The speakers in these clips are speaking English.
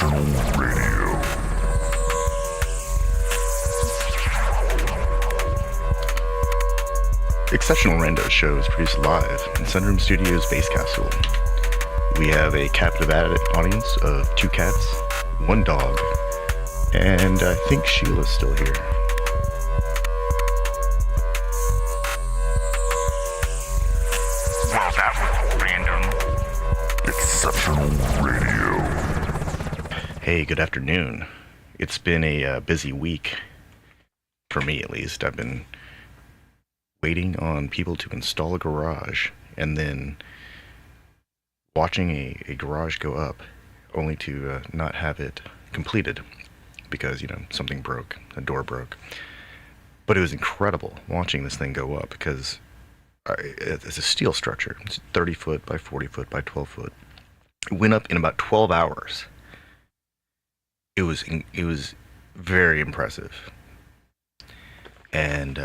Exceptional Radio. Exceptional Randos show is produced live in Sunroom Studios' base capsule. We have a captive audience of 2 cats, 1 dog, and I think Sheila's still here. Well, that was random. Exceptional Radio. Hey, good afternoon. It's been a busy week, for me at least. I've been waiting on people to install a garage and then watching a garage go up only to not have it completed because, something broke, a door broke. But it was incredible watching this thing go up because it's a steel structure. It's 30 foot by 40 foot by 12 foot. It went up in about 12 hours. It was very impressive. And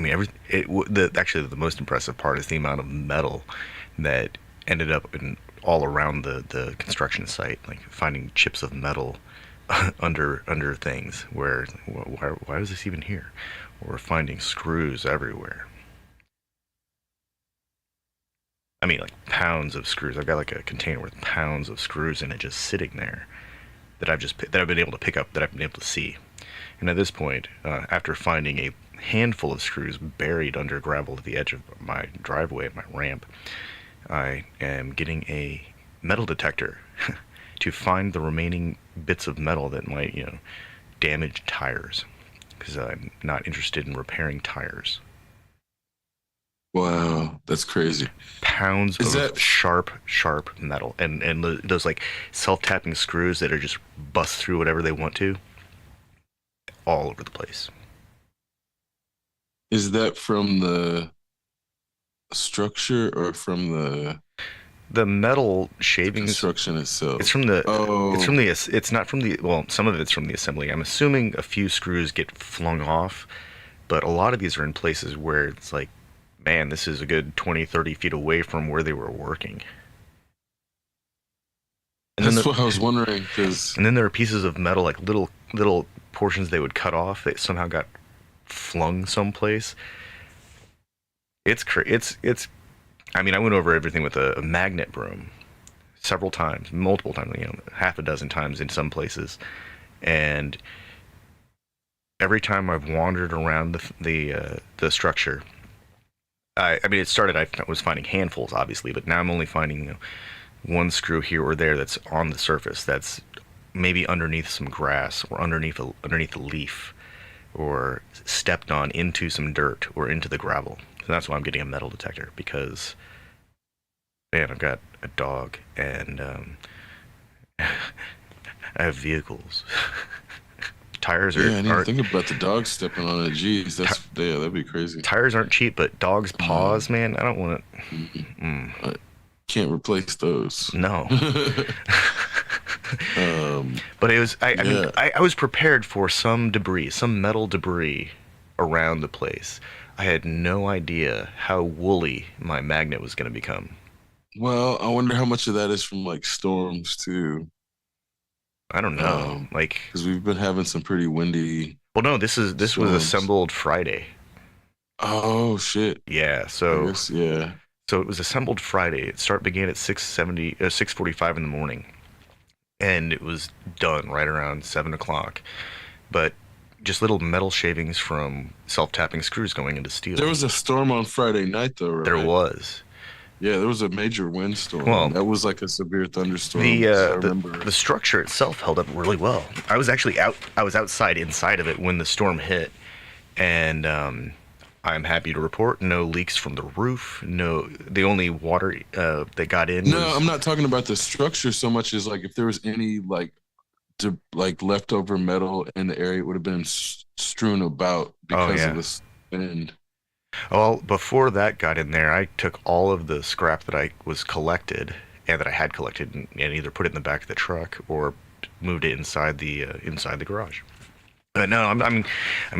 actually the most impressive part is the amount of metal that ended up all around the construction site, like finding chips of metal under things. Why is this even here? Or finding screws everywhere. I mean, like pounds of screws. I've got like a container with pounds of screws in it just sitting there that I've been able to pick up, that I've been able to see. And at this point, after finding a handful of screws buried under gravel at the edge of my driveway, my ramp, I am getting a metal detector to find the remaining bits of metal that might, damage tires, because I'm not interested in repairing tires. Wow, that's crazy. Pounds of sharp metal, and those like self-tapping screws that are just bust through whatever they want to, all over the place. Is that from the structure or from the metal shavings? Construction itself. It's from the. Oh. It's not from the. Well, some of it's from the assembly. I'm assuming a few screws get flung off, but a lot of these are in places where it's like, man, this is a good 20, 30 feet away from where they were working. And that's what I was wondering, because. And then there are pieces of metal, like little portions they would cut off that somehow got flung someplace. It's I mean, I went over everything with a magnet broom several times, multiple times, half a dozen times in some places, and every time I've wandered around the structure, I mean, it started, I was finding handfuls, obviously, but now I'm only finding one screw here or there that's on the surface, that's maybe underneath some grass or underneath a leaf, or stepped on into some dirt or into the gravel. So that's why I'm getting a metal detector, because, man, I've got a dog and I have vehicles. Tires are. Yeah, I didn't think about the dog stepping on it. Jeez, that'd be crazy. Tires aren't cheap, but dogs' paws, man, I don't want I can't replace those. No. But it was. I mean, I was prepared for some metal debris around the place. I had no idea how woolly my magnet was going to become. Well, I wonder how much of that is from like storms too. I don't know, because we've been having some pretty windy. Well, no, this was assembled Friday. Oh shit! Yeah, so yeah. So it was assembled Friday. It began at 6:45 in the morning, and it was done right around 7 o'clock. But just little metal shavings from self-tapping screws going into steel. There was a storm on Friday night, though, right? There was. Yeah, there was a major windstorm. Well, that was like a severe thunderstorm. The structure itself held up really well. I was actually inside of it when the storm hit, and I'm happy to report no leaks from the roof. No, the only water that got in. No, I'm not talking about the structure so much as like if there was any like leftover metal in the area, it would have been strewn about because of this wind. Well, before that got in there, I took all of the scrap that I had collected and either put it in the back of the truck or moved it inside the garage. No, I'm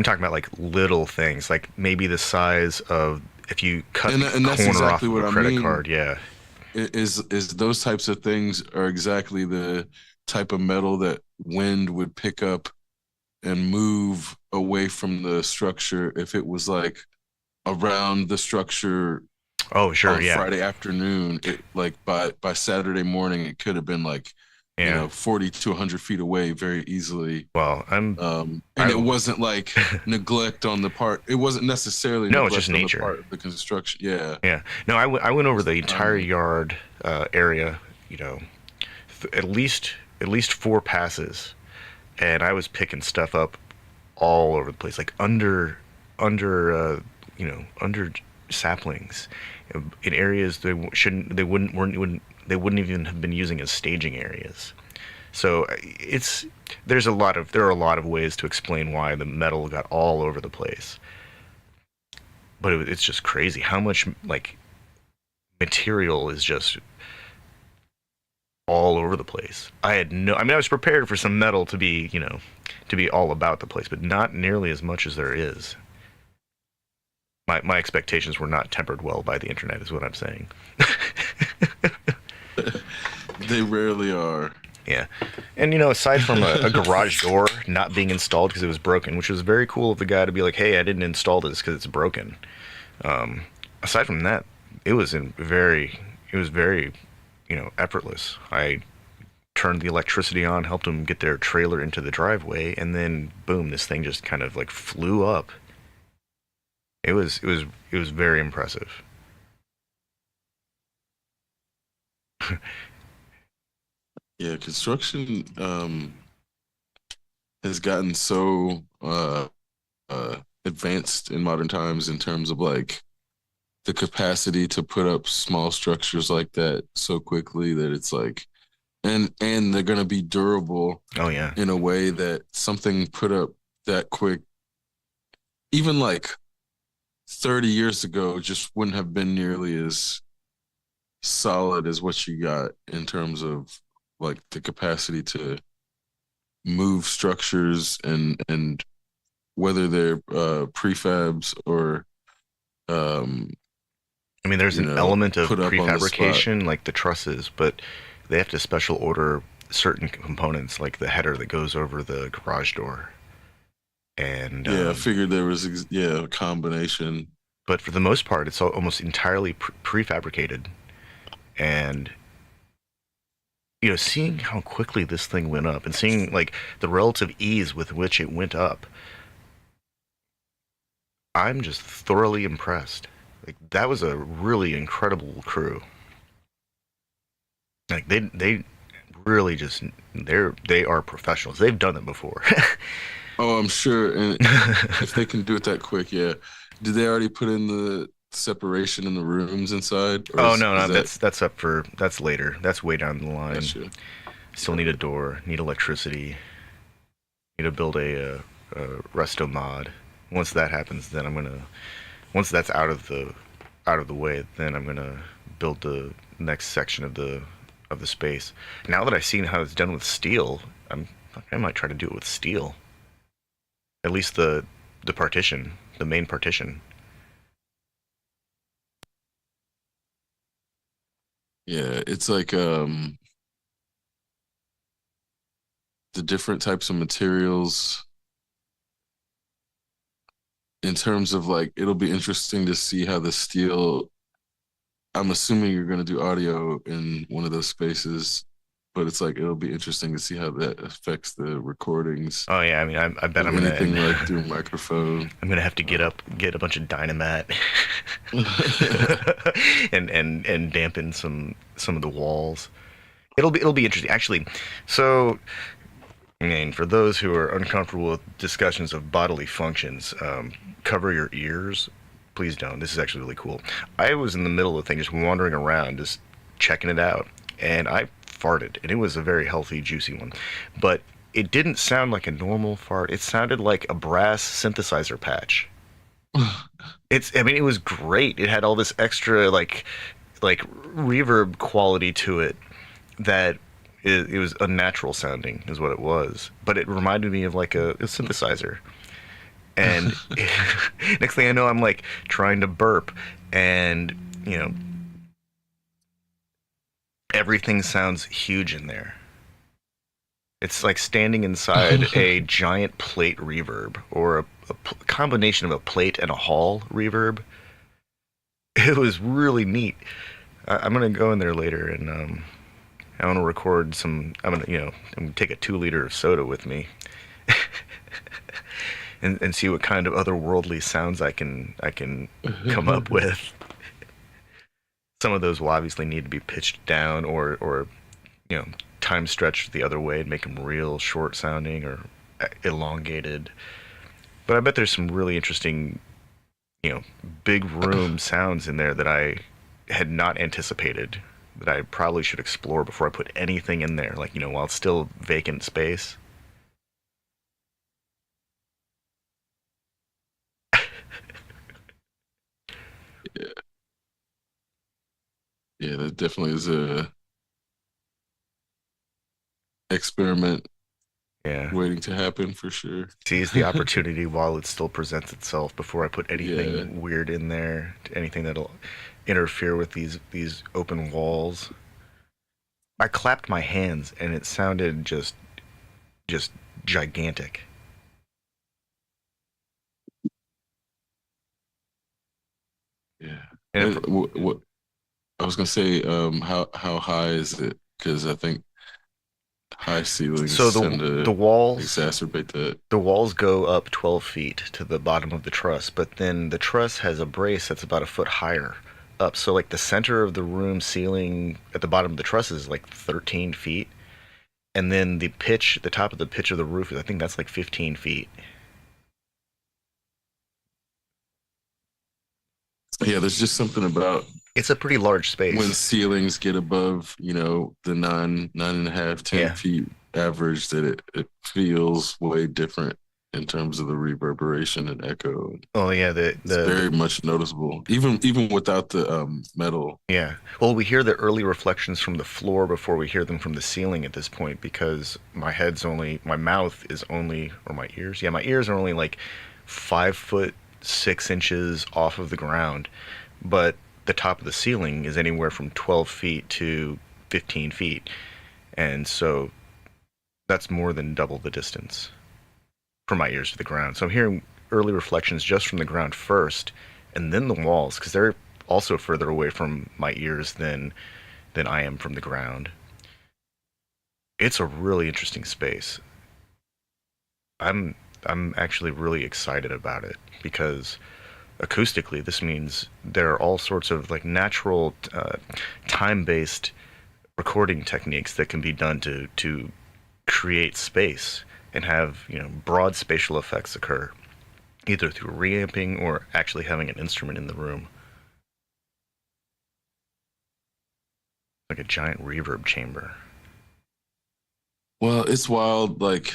talking about like little things, like maybe the size of if you cut the corner off of a credit card. Yeah. is those types of things are exactly the type of metal that wind would pick up and move away from the structure if it was like around the structure Oh, sure, on yeah, Friday afternoon. It like by Saturday morning, it could have been like, yeah. 40 to 100 feet away very easily. Well, And it I wasn't like neglect on the part. It wasn't necessarily no, it's just neglect on the nature. part of the construction. Yeah, Yeah, no, I went over just the the entire timing. yard area, you know, at least four passes, and I was picking stuff up all over the place, like under saplings, in areas they wouldn't even have been using as staging areas. So there are a lot of ways to explain why the metal got all over the place, but it's just crazy how much like material is just all over the place. I mean, I was prepared for some metal to be all about the place, but not nearly as much as there is. My expectations were not tempered well by the internet, is what I'm saying. They rarely are. Yeah. And, aside from a garage door not being installed because it was broken, which was very cool of the guy to be like, hey, I didn't install this because it's broken. Aside from that, it was very, effortless. I turned the electricity on, helped them get their trailer into the driveway, and then boom, this thing just kind of like flew up. It was very impressive. Yeah, construction has gotten so advanced in modern times in terms of like the capacity to put up small structures like that so quickly that it's like, and they're going to be durable Oh yeah. in a way that something put up that quick, even like 30 years ago, just wouldn't have been nearly as solid as what you got in terms of like the capacity to move structures, and whether they're prefabs or um I mean, there's an element of put up on the spot. prefabrication, like the trusses, but they have to special order certain components, like the header that goes over the garage door. And Yeah, I figured there was a combination. but for the most part, it's almost entirely prefabricated. And seeing how quickly this thing went up, and seeing like the relative ease with which it went up, I'm just thoroughly impressed. Like that was a really incredible crew. Like they really just they are professionals. They've done it before. Oh, I'm sure. And if they can do it that quick, yeah. Did they already put in the separation in the rooms inside, or Oh is no, is no, that that's later. That's way down the line. gotcha? Still need a door, need electricity, need to build a resto mod. Once that happens, then once that's out of the way, then I'm gonna build the next section of the space. Now that I've seen how it's done with steel, I might try to do it with steel. At least the partition, the main partition. Yeah, it's like the different types of materials in terms of like it'll be interesting to see how the steel. I'm assuming you're going to do audio in one of those spaces, but it's like it'll be interesting to see how that affects the recordings Oh yeah, I mean, I bet of I'm gonna anything like through microphone. I'm gonna have to get a bunch of dynamite, and dampen some of the walls. It'll be interesting actually. So, I mean, for those who are uncomfortable with discussions of bodily functions, cover your ears. Please don't. This is actually really cool. I was in the middle of the thing, just wandering around, just checking it out, and I farted, and it was a very healthy, juicy one. But it didn't sound like a normal fart. It sounded like a brass synthesizer patch. I mean, it was great. It had all this extra like reverb quality to it that it was unnatural sounding, is what it was. But it reminded me of like a synthesizer. And next thing I know, I'm like trying to burp, and you know, everything sounds huge in there. It's like standing inside a giant plate reverb or a combination of a plate and a hall reverb. It was really neat. I'm gonna go in there later and I want to record some. I'm gonna take a 2 liter of soda with me and see what kind of otherworldly sounds I can come up with. Some of those will obviously need to be pitched down or you know time stretched the other way and make them real short sounding or elongated. But I bet there's some really interesting big room sounds in there that I had not anticipated that I probably should explore before I put anything in there. Like while it's still vacant space. Yeah, yeah, that definitely is a experiment Yeah. waiting to happen for sure. Seize the opportunity while it still presents itself before I put Yeah. anything weird in there, anything that'll interfere with these open walls. I clapped my hands and it sounded just gigantic. Yeah. And it, What I was gonna say, how high is it? Because I think high so ceilings tend the to walls exacerbate that. the walls go up 12 feet to the bottom of the truss, but then the truss has a brace that's about a foot higher up. So like the center of the room ceiling at the bottom of the truss is like 13 feet. And then the top of the pitch of the roof, I think that's like 15 feet. Yeah, there's just something about It's a pretty large when space. ceilings get above, the nine and a half, ten Yeah. feet average that it feels way different in terms of the reverberation and echo. Oh yeah, It's very much noticeable, even without the metal. yeah. Well, we hear the early reflections from the floor before we hear them from the ceiling at this point because my mouth is only, or my ears, yeah, my ears are only like 5 foot 6 inches off of the ground, but the top of the ceiling is anywhere from 12 feet to 15 feet, and so that's more than double the distance from my ears to the ground. So I'm hearing early reflections just from the ground first, and then the walls, because they're also further away from my ears than I am from the ground. It's a really interesting space. I'm I'm actually really excited about it because acoustically this means there are all sorts of like natural time-based recording techniques that can be done to create space and have broad spatial effects occur either through reamping or actually having an instrument in the room, like a giant reverb chamber. Well, it's wild. Like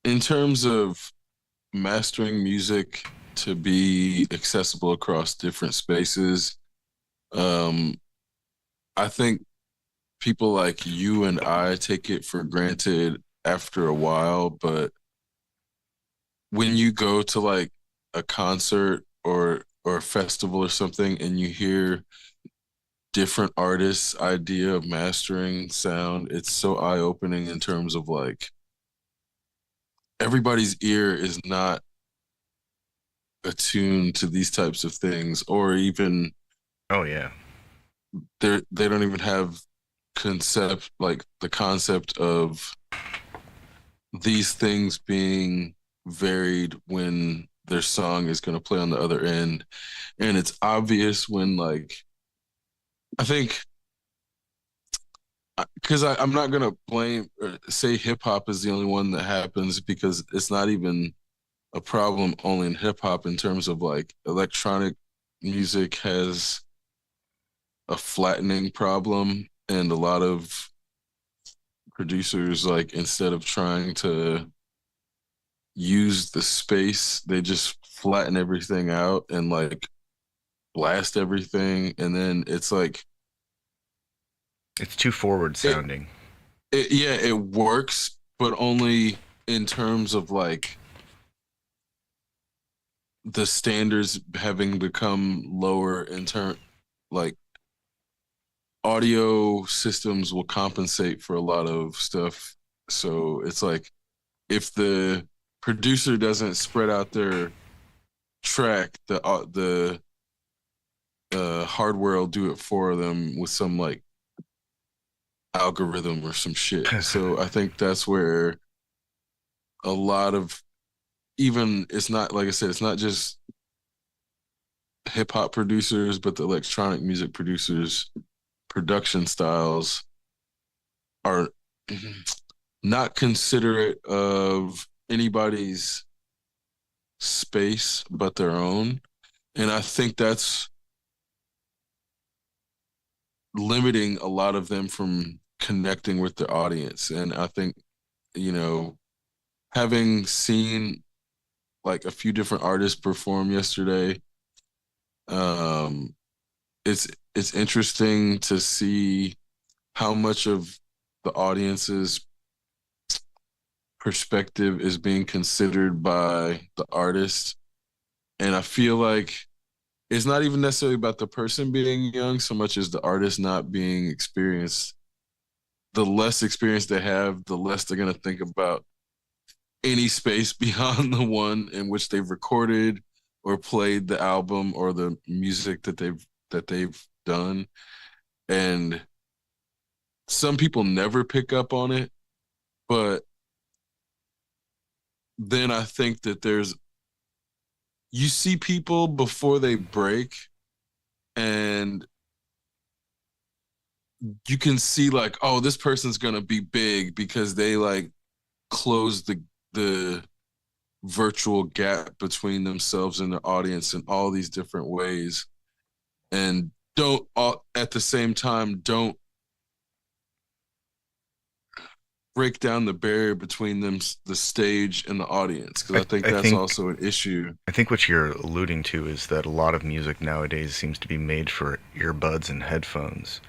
in terms of mastering music to be accessible across different spaces, um, I think people like you and I take it for granted after a while, but when you go to like a concert or a festival or something and you hear different artists' idea of mastering sound, it's so eye-opening in terms of like everybody's ear is not attuned to these types of things, or even Oh yeah. they don't even have concept like the concept of these things being varied when their song is going to play on the other end. And it's obvious when like I think because I'm not gonna blame or say hip hop is the only one that happens because it's not even a problem only in hip hop in terms of like electronic music has a flattening problem and a lot of producers like instead of trying to use the space they just flatten everything out and like blast everything and then it's like It's too forward it, sounding. yeah it works but only in terms of like the standards having become lower in turn like audio systems will compensate for a lot of stuff. So it's like if the producer doesn't spread out their track, the hardware will do it for them with some like algorithm or some shit. So I think that's where a lot of, even, it's not, like I said, it's not just hip hop producers, but the electronic music producers production styles are not considerate of anybody's space but their own. And I think that's limiting a lot of them from connecting with their audience. And I think, you know, having seen like a few different artists perform yesterday, um, it's interesting to see how much of the audience's perspective is being considered by the artist. And I feel like it's not even necessarily about the person being young so much as the artist not being experienced. The less experience they have, the less they're going to think about any space beyond the one in which they've recorded or played the album or the music that they've done. And some people never pick up on it, but then I think that you see people before they break, and you can see like, oh, this person's gonna be big because they like close the virtual gap between themselves and their audience in all these different ways, and don't at the same time don't break down the barrier between them, the stage and the audience, because I think I that's think also an issue. I think what you're alluding to is that a lot of music nowadays seems to be made for earbuds and headphones.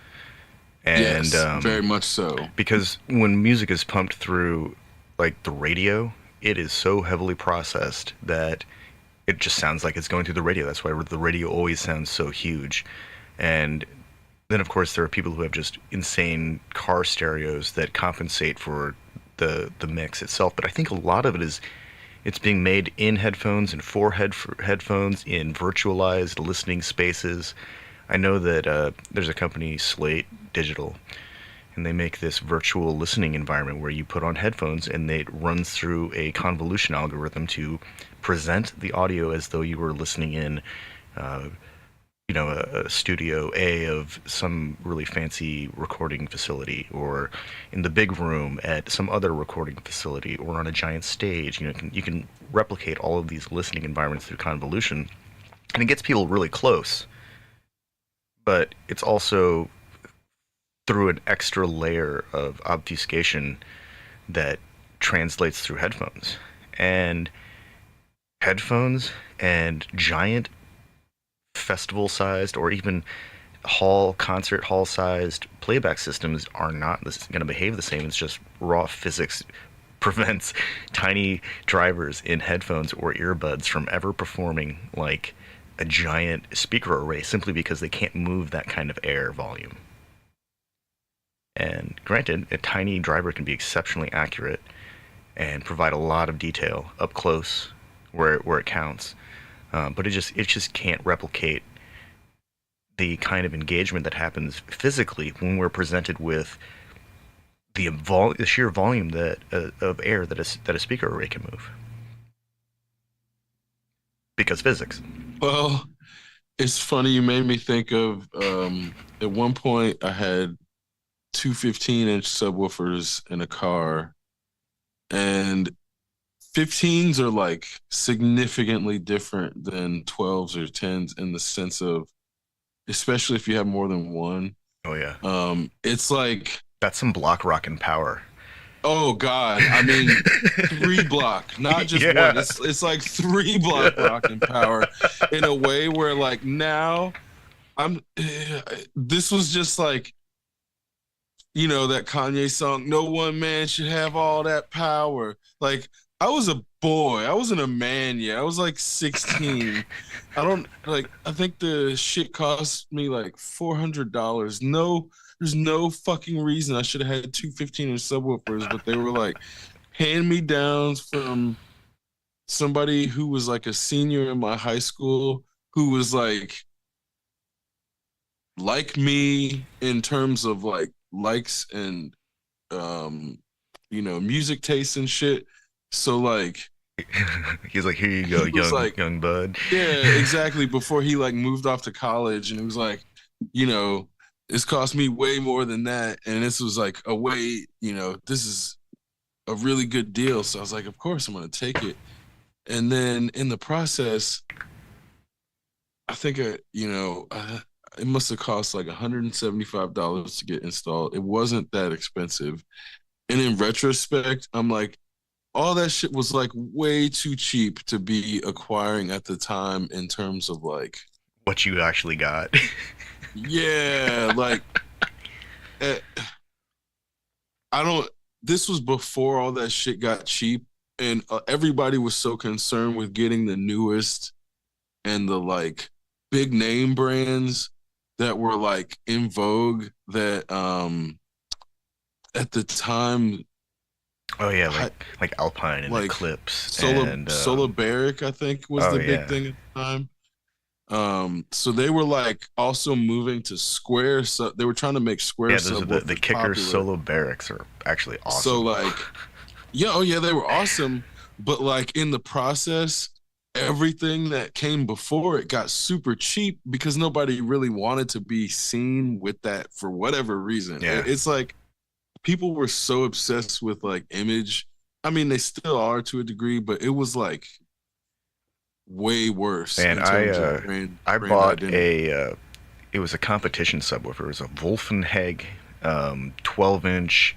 And Yes, very much so. because when music is pumped through like the radio, it is so heavily processed that it just sounds like it's going through the radio. That's why the radio always sounds so huge. And then of course there are people who have just insane car stereos that compensate for the mix itself. But I think a lot of it is it's being made in headphones and for headphones in virtualized listening spaces. I know that there's a company, Slate Digital, and they make this virtual listening environment where you put on headphones and it runs through a convolution algorithm to present the audio as though you were listening in, uh, a studio A of some really fancy recording facility, or in the big room at some other recording facility, or on a giant stage. You can replicate all of these listening environments through convolution, and it gets people really close. But it's also through an extra layer of obfuscation that translates through headphones. And headphones and giant festival sized or even concert hall sized playback systems are not going to behave the same. It's just raw physics prevents tiny drivers in headphones or earbuds from ever performing like a giant speaker array, simply because they can't move that kind of air volume. And granted, a tiny driver can be exceptionally accurate and provide a lot of detail up close where it counts. But it just can't replicate the kind of engagement that happens physically when we're presented with the sheer volume that of air that a speaker array can move, because physics. Well, it's funny you made me think of, at one point I had two 15-inch subwoofers in a car, and 15s are like significantly different than 12s or 10s in the sense of, especially if you have more than one. Oh yeah, It's like, that's some block rockin' power. oh God, I mean, three block, not just one. Yeah. It's like three block rocking power in a way where like now I'm. This was just like, that Kanye song, "No one man should have all that power." Like I was a boy. I wasn't a man yet. I was like 16. I don't like. I think the shit cost me like $400. No, there's no fucking reason I should have had two 15-inch subwoofers, but they were like hand me downs from somebody who was like a senior in my high school who was like me in terms of like likes and um music taste and shit. So like He's like, here you go, he was young like, young bud. yeah, exactly, before he like moved off to college, and it was like, you know, this cost me way more than that, and this was like a way, this is a really good deal. So I was like, of course I'm gonna take it. And then in the process, I think it must have cost like $175 to get installed. It wasn't that expensive. And in retrospect, I'm like, all that shit was like way too cheap to be acquiring at the time in terms of like, What you actually got. yeah, like eh, I don't. This was before all that shit got cheap, and everybody was so concerned with getting the newest and the like big name brands that were like in vogue that at the time, Oh yeah, I, like Alpine and like Eclipse and Solobaric, I think was oh the big yeah. thing at the time. So they were like also moving to square, so they were trying to make square Yeah, those are the subwoofers kickers popular. solo barracks are actually So awesome. like, yeah, oh yeah, they were awesome, but like in the process, everything that came before it got super cheap because nobody really wanted to be seen with that for whatever reason. Yeah. It's like people were so obsessed with like image. I mean, they still are to a degree, but it was like way worse And in terms of I brand bought identity. a it was a competition subwoofer. It was a Wolfenheg 12-inch,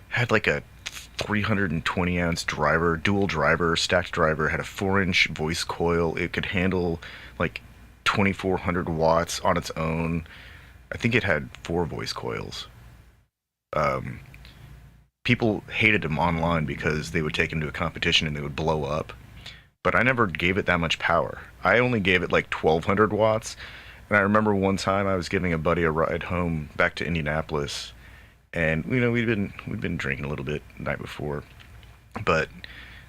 had like a 320 ounce driver, dual driver, stacked driver, had a 4-inch voice coil. It could handle like 2400 watts on its own. I think it had 4 voice coils. Um, People hated him online because they would take him to a competition and they would blow up. But I never gave it that much power. I only gave it like 1200 watts. And I remember one time I was giving a buddy a ride home back to Indianapolis, and we'd been drinking a little bit the night before, but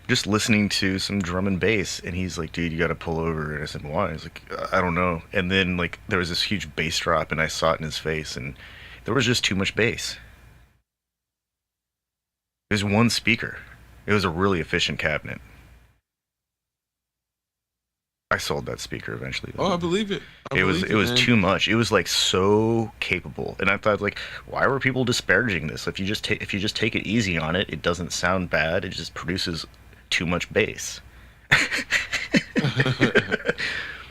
just listening to some drum and bass, and he's like, "Dude, you got to pull over." And I said, "Why?" He's like, "I don't know." And then like there was this huge bass drop, and I saw it in his face, and there was just too much bass. It was one speaker. It was a really efficient cabinet. I sold that speaker eventually though. Oh, I believe it. I It was believe it it, was man. too much. It was like so capable, and I thought like, why were people disparaging this? If you just take it easy on it, it doesn't sound bad. It just produces too much bass.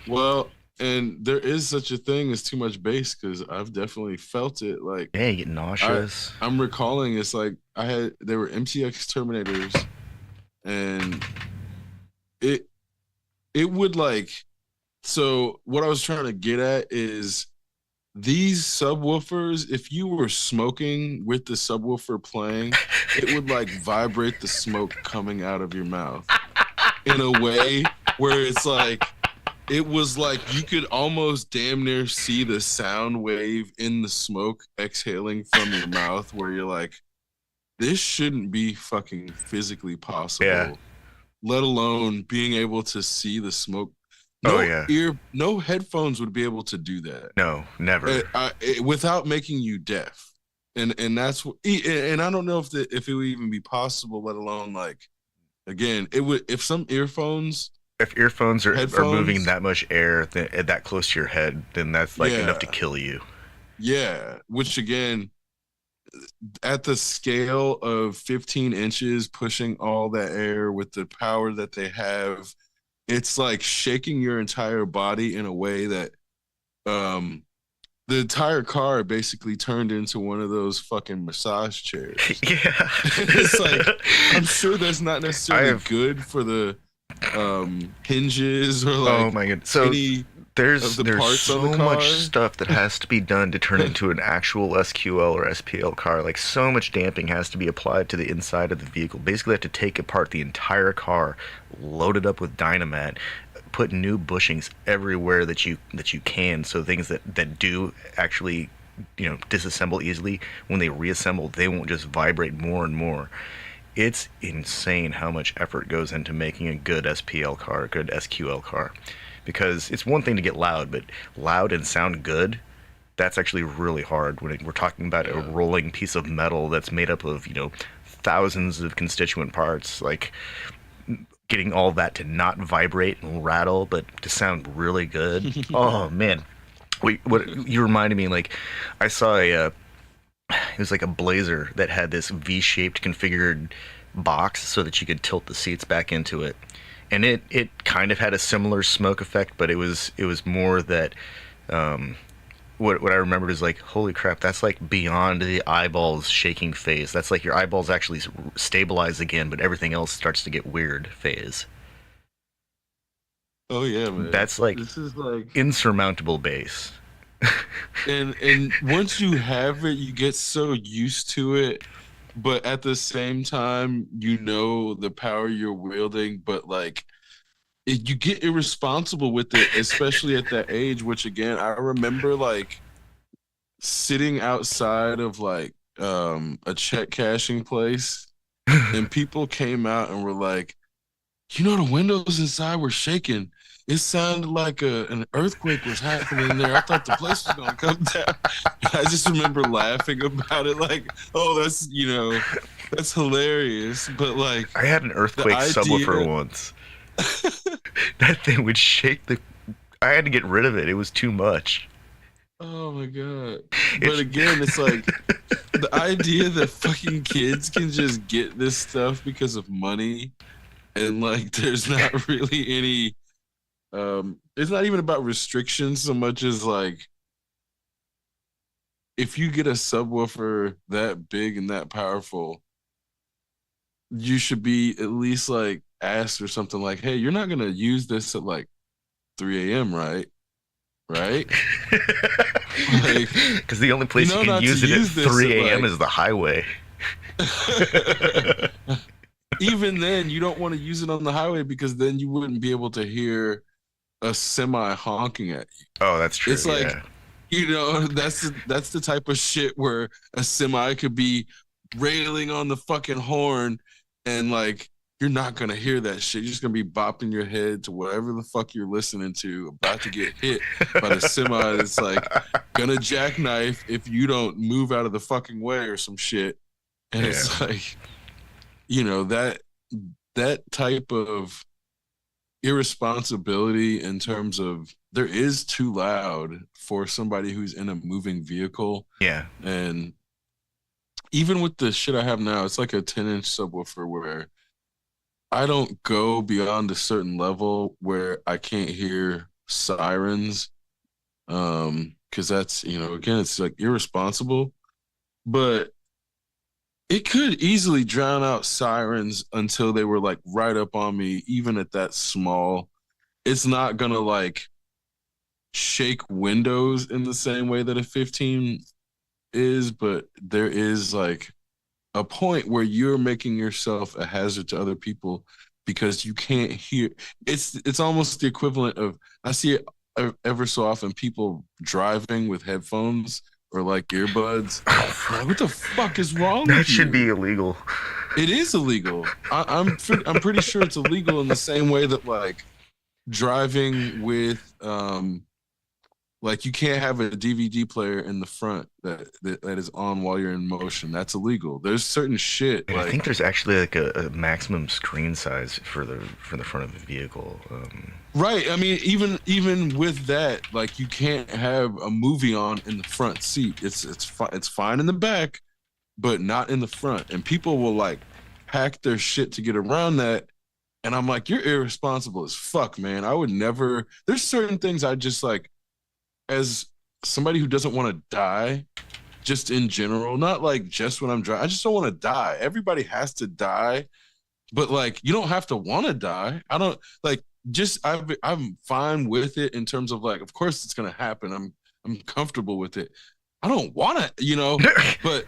Well, and there is such a thing as too much bass because I've definitely felt it. Like Yeah, you get I, nauseous. I'm recalling it's like there were MTX Terminators, and it it would like so what I was trying to get at is these subwoofers, if you were smoking with the subwoofer playing, it would like vibrate the smoke coming out of your mouth in a way where it's like it was like you could almost damn near see the sound wave in the smoke exhaling from your mouth where you're like, this shouldn't be fucking physically Yeah. possible, let alone being able to see the smoke. Oh yeah. No headphones would be able to do that No, never. without making you deaf. And that's what, and I don't know if it would even be possible, let alone like, again, it would, if some earphones, If earphones are moving headphones, that much air that close to your head, then that's like enough to yeah, kill you. yeah, which again, at the scale of 15 inches pushing all that air with the power that they have, it's like shaking your entire body in a way that um the entire car basically turned into one of those fucking massage chairs. Yeah. It's like I'm sure that's not I necessarily have good for the hinges or Oh like my god. So any. of the there's parts on the so much car. stuff that has to be done to turn into an actual SQL or SPL car. Like so much damping has to be applied to the inside of the vehicle. Basically, they have to take apart the entire car, load it up with Dynamat, put new bushings everywhere that you can, so things that do actually disassemble easily, when they reassemble, they won't just vibrate more and more. It's insane how much effort goes into making a good SPL car, a good SQL car. Because it's one thing to get loud, but loud and sound good, that's actually really hard when we're talking about a Yeah. rolling piece of metal that's made up of, thousands of constituent parts. Like, getting all that to not vibrate and rattle, but to sound really good. Oh, man. What you reminded me, like, I saw it was like a Blazer that had this V-shaped configured box so that you could tilt the seats back into it, and it kind of had a similar smoke effect, but it was more that what I remembered is like, holy crap, that's like beyond the eyeballs shaking phase. That's like your eyeballs actually stabilize again, but everything else starts to get weird phase. Oh yeah, man. That's like This is like insurmountable bass. and once you have it, you get so used to it, but at the same time, you know the power you're wielding, but like you get irresponsible with it, especially at that age, which again, I remember like sitting outside of like a check cashing place and people came out and were like, you know, the windows inside were shaking. It sounded like an earthquake was happening in there. I thought the place was gonna come down. I just remember laughing about it, like, oh, that's hilarious. But like I had an the earthquake subwoofer idea, once. That thing would shake the. I had to get rid of it. It was too much. oh my God. But It's again, it's like the idea that fucking kids can just get this stuff because of money and like there's not really any it's not even about restrictions so much as like if you get a subwoofer that big and that powerful, you should be at least like asked or something like, hey, you're not gonna use this at like 3 a.m., right? Right? Like, because the only you place you know can not to use it at use this at 3 a.m. like is the highway. even then you don't want to use it on the highway because then you wouldn't be able to hear a semi honking at you. Oh, that's true. It's like, Yeah. that's the type of shit where a semi could be railing on the fucking horn and like you're not gonna hear that shit. You're just gonna be bopping your head to whatever the fuck you're listening to, about to get hit by the semi that's like gonna jackknife if you don't move out of the fucking way or some shit. And Yeah. it's like, that type of irresponsibility in terms of there is too loud for somebody who's in a moving vehicle. Yeah. And even with the shit I have now, it's like a 10-inch subwoofer where I don't go beyond a certain level where I can't hear sirens. Because that's, again, it's like irresponsible. But it could easily drown out sirens until they were like right up on me, even at that small. It's not gonna like shake windows in the same way that a 15 is, but there is like a point where you're making yourself a hazard to other people because you can't hear. It's almost the equivalent of, I see it ever so often, people driving with headphones or like earbuds. I'm like, what the fuck is wrong That with should be you? illegal. It is illegal. I'm pretty sure it's illegal in the same way that like driving with like you can't have a DVD player in the front that is on while you're in motion. That's illegal. There's certain shit And I think like there's actually like a maximum screen size for the front of the vehicle. right. I mean, even with that, like you can't have a movie on in the front seat. It's fine in the back, but not in the front. And people will like hack their shit to get around that. And I'm like, you're irresponsible as fuck, man. I would never. There's certain things I just like, as somebody who doesn't want to die, just in general, not like just when I'm driving. I just don't want to die. Everybody has to die, but like you don't have to want to die. I don't like. I'm fine with it in terms of like, of course it's gonna happen. I'm comfortable with it. I don't want to, but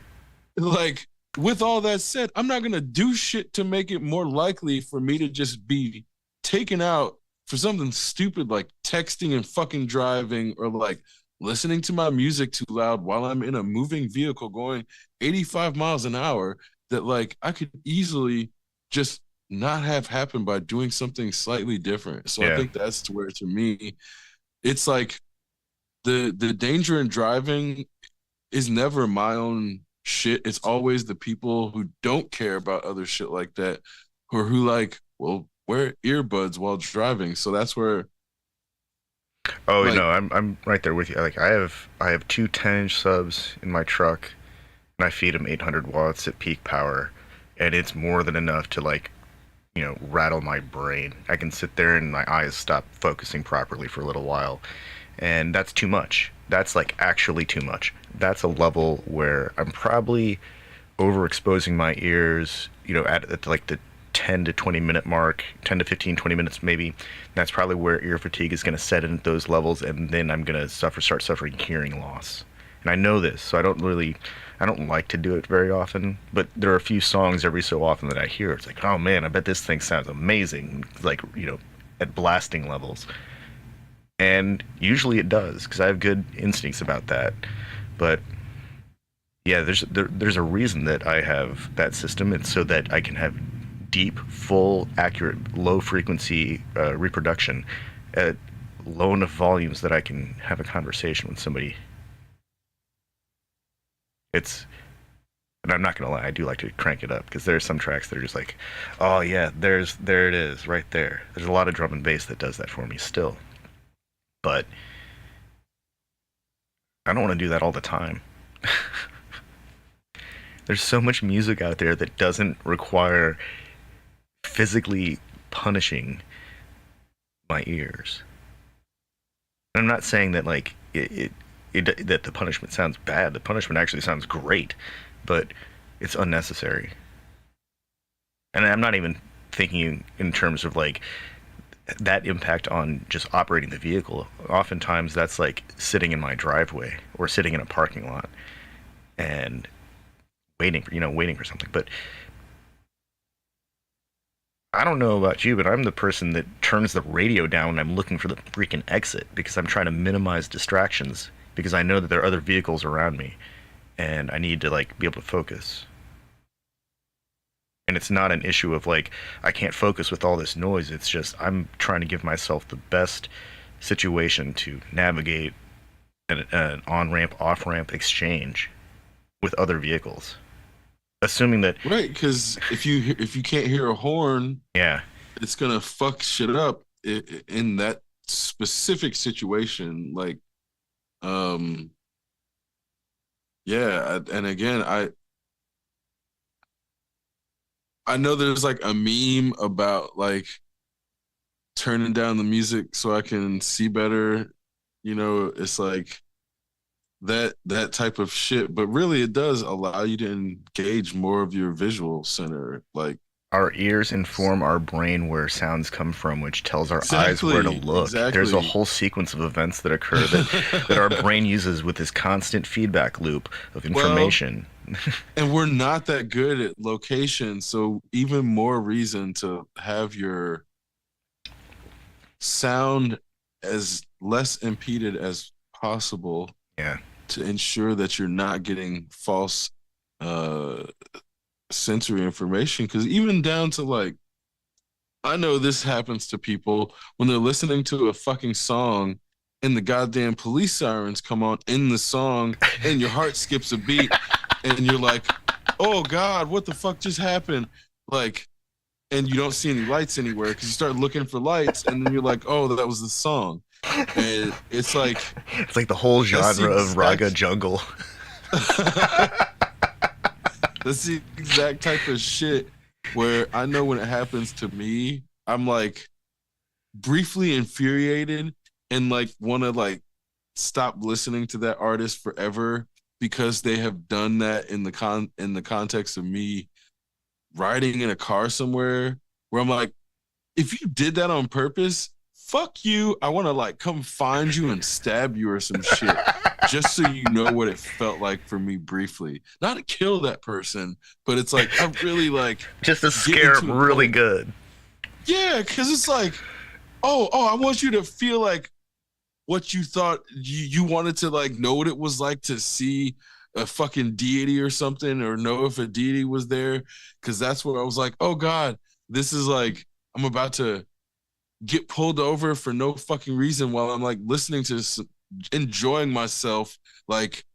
like with all that said, I'm not gonna do shit to make it more likely for me to just be taken out for something stupid like texting and fucking driving, or like listening to my music too loud while I'm in a moving vehicle going 85 miles an hour, that like I could easily just not have happened by doing something slightly different. So I Yeah. think that's to where, to me, it's like the danger in driving is never my own shit. It's always the people who don't care about other shit like that, or who like, well, wear earbuds while driving. So that's where, Oh like, no, I'm right there with you. Like I have two 10-inch subs in my truck, and I feed them 800 watts at peak power, and it's more than enough to like rattle my brain. I can sit there and my eyes stop focusing properly for a little while, and that's too much. That's like actually too much. That's a level where I'm probably overexposing my ears, at like the 10 to 20 minute mark, 10 to 15, 20 minutes maybe. That's probably where ear fatigue is going to set in at those levels, and then I'm going to start suffering hearing loss. And I know this, so I don't like to do it very often, but there are a few songs every so often that I hear. It's like, oh man, I bet this thing sounds amazing, like, at blasting levels. And usually it does, because I have good instincts about that. But yeah, there's a reason that I have that system. It's so that I can have deep, full, accurate, low frequency reproduction at low enough volumes that I can have a conversation with somebody. It's And I'm not gonna lie, I do like to crank it up, because there's some tracks that are just like, oh yeah, there it is, right there. There's a lot of drum and bass that does that for me still, but I don't want to do that all the time. There's so much music out there that doesn't require physically punishing my ears. And I'm not saying that like that the punishment sounds bad. The punishment actually sounds great, but it's unnecessary. And I'm not even thinking in terms of like that impact on just operating the vehicle. Oftentimes that's like sitting in my driveway or sitting in a parking lot and waiting for something. But I don't know about you, but I'm the person that turns the radio down when I'm looking for the freaking exit, because I'm trying to minimize distractions, because I know that there are other vehicles around me and I need to like be able to focus. And it's not an issue of like I can't focus with all this noise. It's just I'm trying to give myself the best situation to navigate an on-ramp off-ramp exchange with other vehicles, assuming that, right, because if you can't hear a horn, yeah. it's gonna fuck shit up in that specific situation. Like, um, yeah, and again, I know there's like a meme about like turning down the music so I can see better. It's like that type of shit, but really it does allow you to engage more of your visual center. Like, Our ears inform our brain where sounds come from, which tells our eyes where to exactly, look. There's a exactly. whole sequence of events that occur that our brain uses with this constant feedback loop of Well, information. and we're not that good at location, so even more reason to have your sound as less impeded as possible, Yeah. to ensure that you're not getting false uh sensory information. Because even down to like, I know this happens to people when they're listening to a fucking song and the goddamn police sirens come on in the song, and your heart skips a beat, and you're like, oh God, what the fuck just happened? Like, and you don't see any lights anywhere because you start looking for lights, and then you're like, oh, that was the song. And it's like, It's like the whole that's the genre of raga exact jungle. that's the exact type of shit where I know when it happens to me, I'm like briefly infuriated and like want to like stop listening to that artist forever, because they have done that in the context of me riding in a car somewhere where I'm like, if you did that on purpose, fuck you. I want to like come find you and stab you or some shit, just so you know what it felt like for me briefly. Not to kill that person, but it's like I really like Just to getting scare to him a really point. good. Yeah, because it's like, oh, I want you to feel like what you thought you wanted to like know what it was like to see a fucking deity or something, or know if a deity was there. Because that's where I was like, oh God, this is like I'm about to get pulled over for no fucking reason while I'm like listening to enjoying myself, like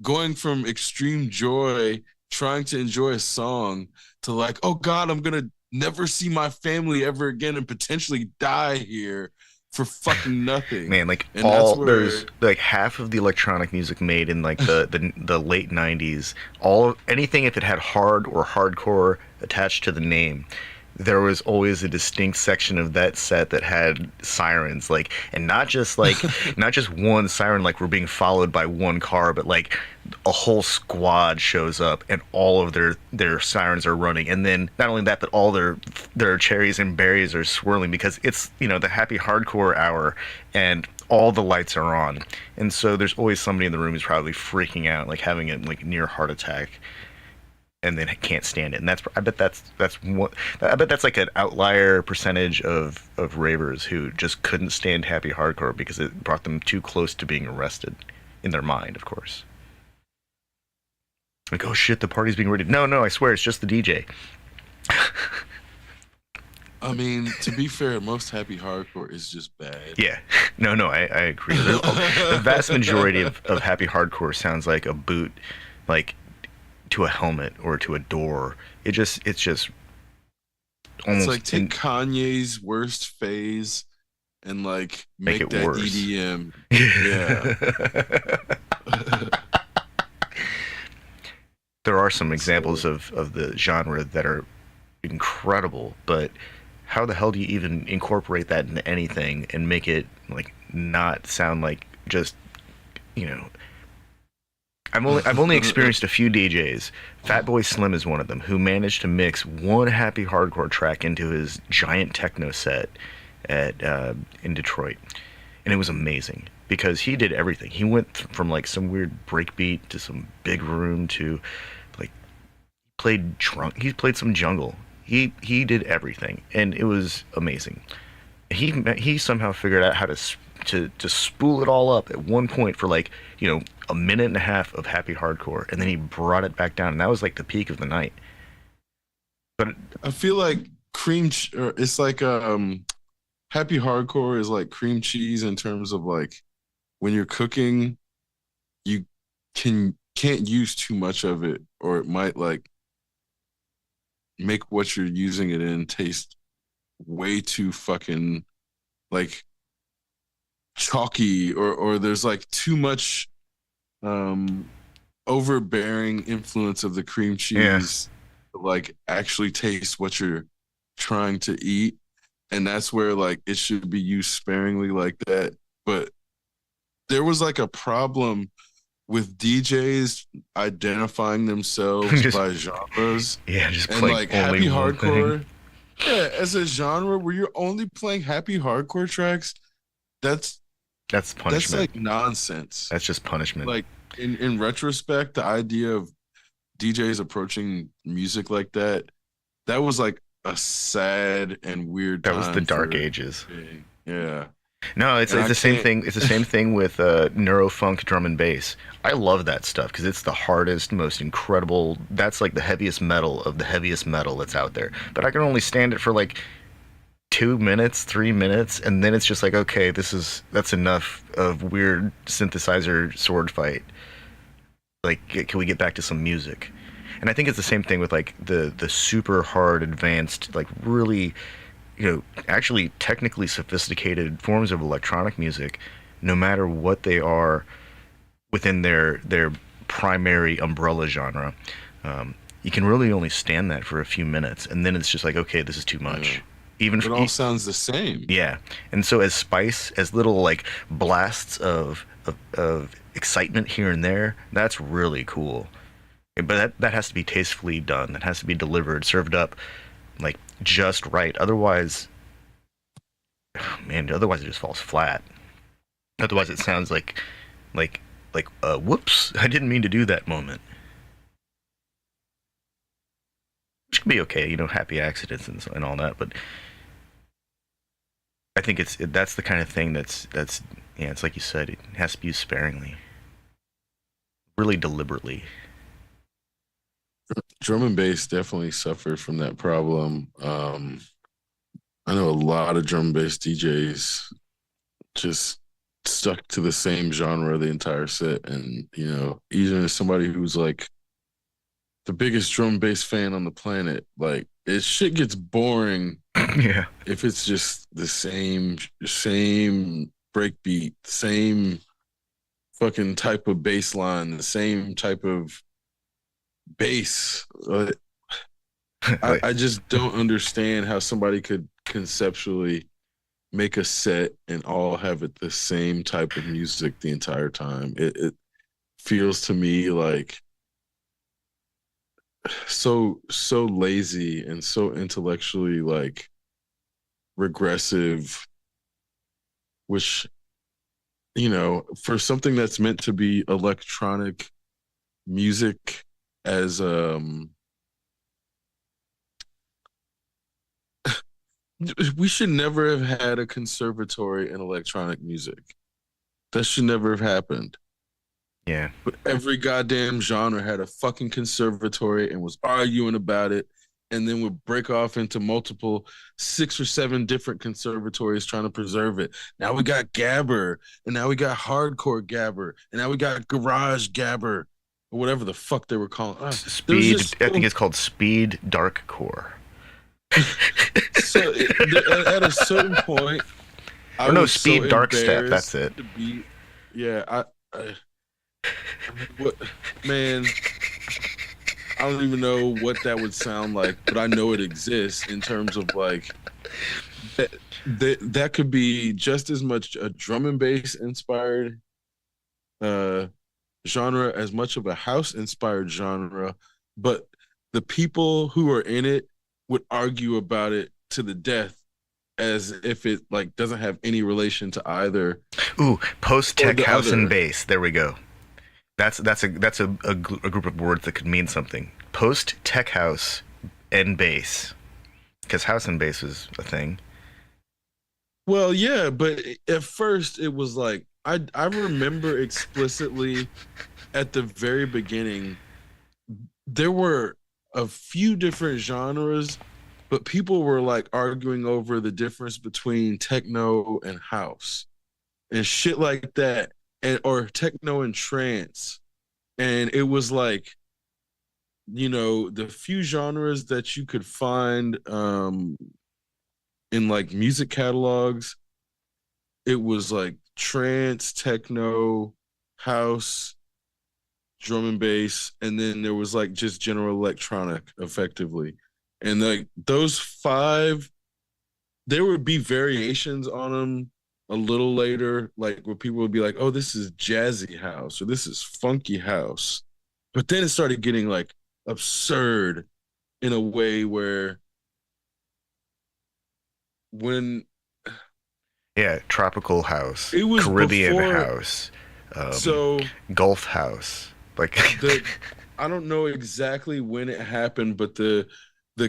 going from extreme joy trying to enjoy a song to like, oh God, I'm gonna never see my family ever again and potentially die here for fucking nothing. Man, like And that's all there's where like half of the electronic music made in like the late 90s, all anything if it had hard or hardcore attached to the name, there was always a distinct section of that set that had sirens, like, and not just like not just one siren like we're being followed by one car, but like a whole squad shows up and all of their sirens are running, and then not only that, but all their cherries and berries are swirling because it's, you know, the happy hardcore hour, and all the lights are on, and so there's always somebody in the room who's probably freaking out, like having a like near heart attack, and then can't stand it. And that's that's what I bet that's like an outlier percentage of ravers who just couldn't stand happy hardcore because it brought them too close to being arrested in their mind, of course. Like, oh shit, the party's being raided. No, no, I swear it's just the DJ. I mean, to be fair, most happy hardcore is just bad. Yeah, no, no, I agree. The vast majority of happy hardcore sounds like a boot, like to a helmet or to a door. It's just It's almost like take Kanye's worst phase and like make make it that worse. EDM. Yeah. There are some So examples of the genre that are incredible, but how the hell do you even incorporate that into anything and make it like not sound like just, you know, I've only experienced a few DJs. Fatboy Slim is one of them who managed to mix one happy hardcore track into his giant techno set at in Detroit, and it was amazing because he did everything. He went from like some weird breakbeat to some big room to like played drunk. He played some jungle. He did everything, and it was amazing. He somehow figured out how to spool it all up at one point for like, you know, a minute and a half of happy hardcore, and then he brought it back down, and that was like the peak of the night. But I feel like or it's like happy hardcore is like cream cheese in terms of like when you're cooking, you can't use too much of it or it might like make what you're using it in taste way too fucking like chalky, or there's like too much um overbearing influence of the cream yeah, cheese to, like actually taste what you're trying to eat, and that's where like it should be used sparingly like that. But there was like a problem with DJs identifying themselves just by genres, yeah, just and playing like only happy one thing. hardcore, yeah, as a genre where you're only playing happy hardcore tracks, that's That's that's punishment. like nonsense. That's just punishment. Like in retrospect, the idea of DJs approaching music like that was like a sad and weird That was the time dark for ages. DJing. Yeah. No, it's And it's I the same can't thing. It's the same thing with neurofunk drum and bass. I love that stuff because it's the hardest, most incredible. That's like the heaviest metal of the heaviest metal that's out there. But I can only stand it for like 2 minutes, 3 minutes, and then it's just like, okay, that's enough of weird synthesizer sword fight. Like, can we get back to some music? And I think it's the same thing with like the super hard, advanced, like really, you know, actually technically sophisticated forms of electronic music, no matter what they are within their primary umbrella genre. You can really only stand that for a few minutes, and then it's just like, okay, this is too yeah. much. Even It for, all sounds the same. yeah, and so as spice, as little like blasts of excitement here and there, that's really cool. But that has to be tastefully done. That has to be delivered, served up like just right. Otherwise, man, otherwise it just falls flat. Otherwise it sounds like whoops, I didn't mean to do that moment. Which can be okay, happy accidents and all that, but I think that's the kind of thing that's yeah, it's like you said, it has to be used sparingly, really deliberately. Drum and bass definitely suffered from that problem. I know a lot of drum and bass DJs just stuck to the same genre the entire set, and even as somebody who's like the biggest drum and bass fan on the planet, like it shit gets boring Yeah. if it's just the same breakbeat, same fucking type of bass line, the same type of bass. I Like, just don't understand how somebody could conceptually make a set and all have it the same type of music the entire time. It feels to me like so lazy and so intellectually like regressive, which for something that's meant to be electronic music as we should never have had a conservatory in electronic music. That should never have happened. yeah. But every goddamn genre had a fucking conservatory and was arguing about it, and then would break off into multiple 6 or 7 different conservatories trying to preserve it. Now we got Gabber, and now we got hardcore Gabber, and now we got garage Gabber, or whatever the fuck they were calling. There's Speed, just I think it's called speed dark core. so at a certain point, I Or no, was so speed dark step, that's embarrassed it. to be. Yeah, I what man, I don't even know what that would sound like, but I know it exists in terms of like that that could be just as much a drum and bass inspired uh genre as much of a house inspired genre, but the people who are in it would argue about it to the death as if it like doesn't have any relation to either Ooh, post or tech the house and other. bass. There we go. That's a group of words that could mean something. Post tech house and bass, because house and bass is a thing. Well, yeah, but at first it was like I remember explicitly at the very beginning there were a few different genres, but people were like arguing over the difference between techno and house and shit like that, and or techno and trance. And it was like, the few genres that you could find in like music catalogs, it was like trance, techno, house, drum and bass, and then there was like just general electronic effectively. And like those five, there would be variations on them a little later, like where people would be like, oh, this is jazzy house or this is funky house. But then it started getting like absurd in a way where when Yeah, tropical house, it was Caribbean before, house, um, so Gulf house. Like, the I don't know exactly when it happened, but the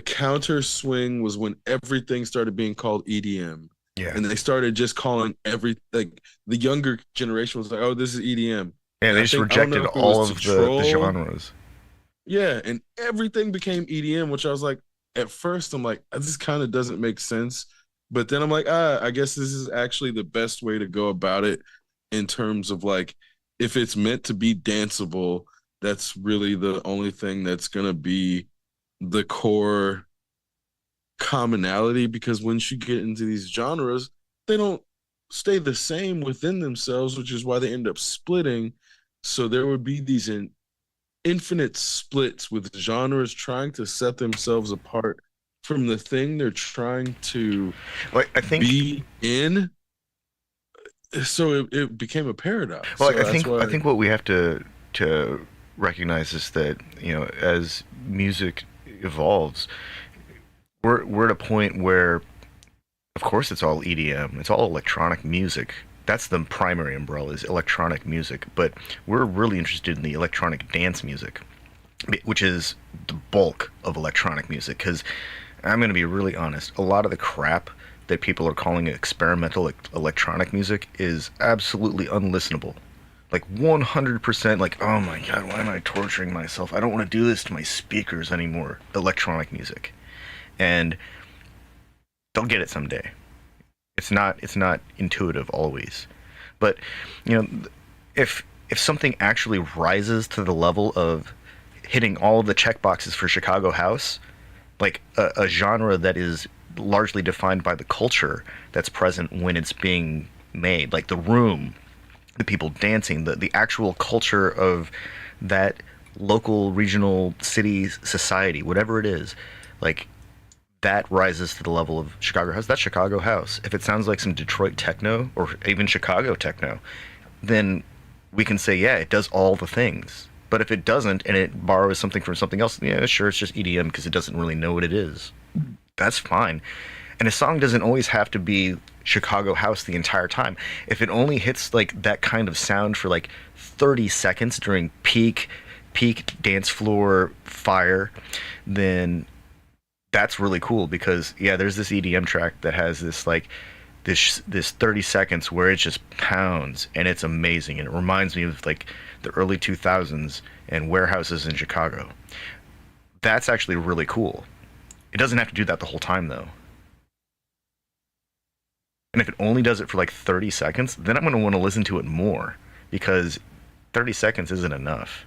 counter swing was when everything started being called EDM. yeah, And they started just calling every like the younger generation was like, oh, this is EDM. yeah. And They just I don't know rejected if it was all to of the troll. genres. Yeah, and everything became EDM, which I was like, at first I'm like, this kind of doesn't make sense. But then I'm like, I guess this is actually the best way to go about it in terms of like if it's meant to be danceable, that's really the only thing that's gonna be the core commonality, because once you get into these genres, they don't stay the same within themselves, which is why they end up splitting. So there would be these infinite splits with genres trying to set themselves apart from the thing they're trying to Like, I think, be in. So it became a paradox. well, So that's I why. think what we have to recognize is that as music evolves, we're at a point where Of course, it's all EDM. It's all electronic music. That's the primary umbrella is electronic music. But we're really interested in the electronic dance music, which is the bulk of electronic music. Because I'm going to be really honest, a lot of the crap that people are calling experimental electronic music is absolutely unlistenable. Like 100%, like, oh my god, why am I torturing myself? I don't want to do this to my speakers anymore. Electronic music. And they'll get it someday. It's not intuitive always. But, you know, if something actually rises to the level of hitting all of the checkboxes for Chicago house, like a genre that is largely defined by the culture that's present when it's being made, like the room, the people dancing, the actual culture of that local, regional, city, society, whatever it is, like that rises to the level of Chicago house. That's Chicago house. If it sounds like some Detroit techno or even Chicago techno, then we can say, yeah, it does all the things. But if it doesn't and it borrows something from something else, yeah, sure, it's just EDM because it doesn't really know what it is. That's fine. And a song doesn't always have to be Chicago house the entire time. If it only hits like that kind of sound for like 30 seconds during peak dance floor fire, then that's really cool because yeah, there's this EDM track that has this like this 30 seconds where it just pounds and it's amazing and it reminds me of like the early 2000s and warehouses in Chicago. That's actually really cool. It doesn't have to do that the whole time though. And if it only does it for like 30 seconds, then I'm going to want to listen to it more because 30 seconds isn't enough.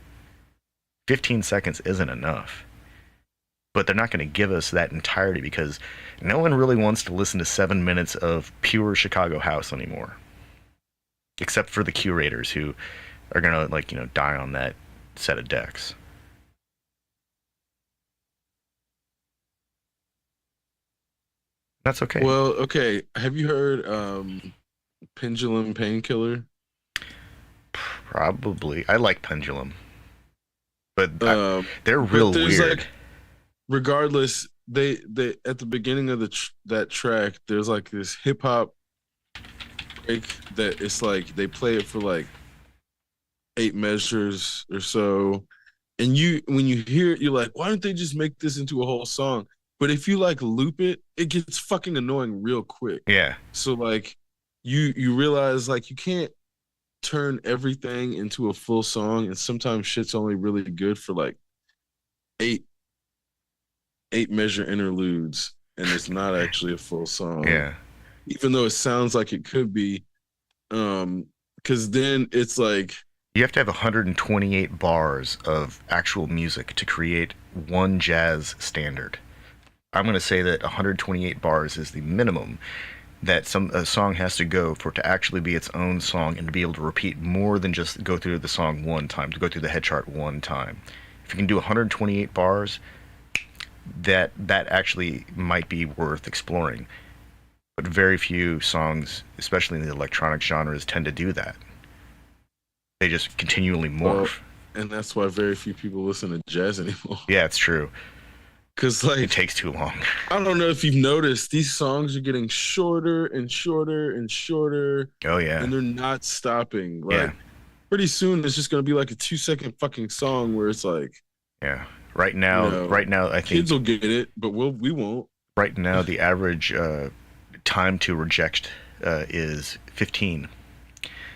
15 seconds isn't enough. But they're not going to give us that entirety because no one really wants to listen to 7 minutes of pure Chicago house anymore. Except for the curators who are going to like, you know, die on that set of decks. That's okay. Well, okay. Have you heard Pendulum Painkiller? Probably. I like Pendulum, but they're But real there's weird. like, regardless, they at the beginning of that track, there's like this hip hop break that it's like they play it for like 8 measures or so, and you when you hear it, you're like, why don't they just make this into a whole song? But if you like loop it, it gets fucking annoying real quick. Yeah. So like, you realize like you can't turn everything into a full song, and sometimes shit's only really good for like eight 8 measure interludes, and it's not actually a full song, Yeah. even though it sounds like it could be. Because then it's like, You have to have 128 bars of actual music to create one jazz standard. I'm going to say that 128 bars is the minimum that a song has to go for it to actually be its own song and to be able to repeat more than just go through the song one time, to go through the head chart one time. If you can do 128 bars, that actually might be worth exploring. But very few songs, especially in the electronic genres, tend to do that. They just continually well, morph. and that's why very few people listen to jazz anymore. Yeah, it's true. Because It like, takes too long. I don't know if you've noticed, these songs are getting shorter and shorter and shorter, Oh yeah, and they're not stopping. yeah, Like, pretty soon it's just gonna be like a 2 second fucking song where it's like, yeah. you know, Right now, I think kids will get it, but we won't. right now the average time to reject is 15.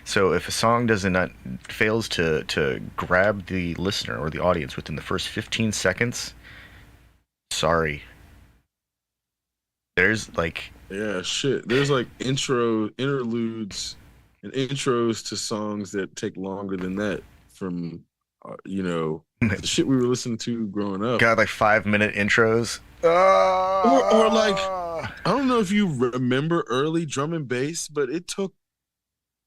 So if a song does not fails to grab the listener or the audience within the first 15 seconds, sorry. There's like Yeah, shit. There's like interludes, and intros to songs that take longer than that from, the shit we were listening to growing up. got like 5 minute intros. Or like, I don't know if you remember early drum and bass, but it took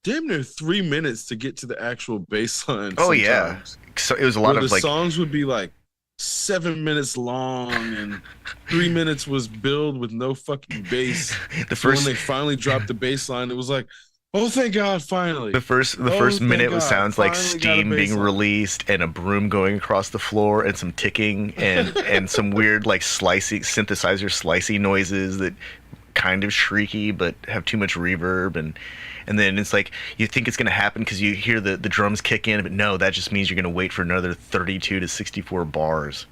damn near 3 minutes to get to the actual bass line Oh yeah. sometimes. So it was a lot Where the of like songs would be like 7 minutes long, and 3 minutes was billed with no fucking bass. the So when first they finally dropped the bass line, it was like, oh, thank God, finally. the Oh, first minute thank was God, sounds like finally got a steam bass being line. released and a broom going across the floor and some ticking and some weird like slicey synthesizer slicey noises that kind of shrieky but have too much reverb, and then it's like you think it's going to happen because you hear the drums kick in, but no, that just means you're going to wait for another 32 to 64 bars.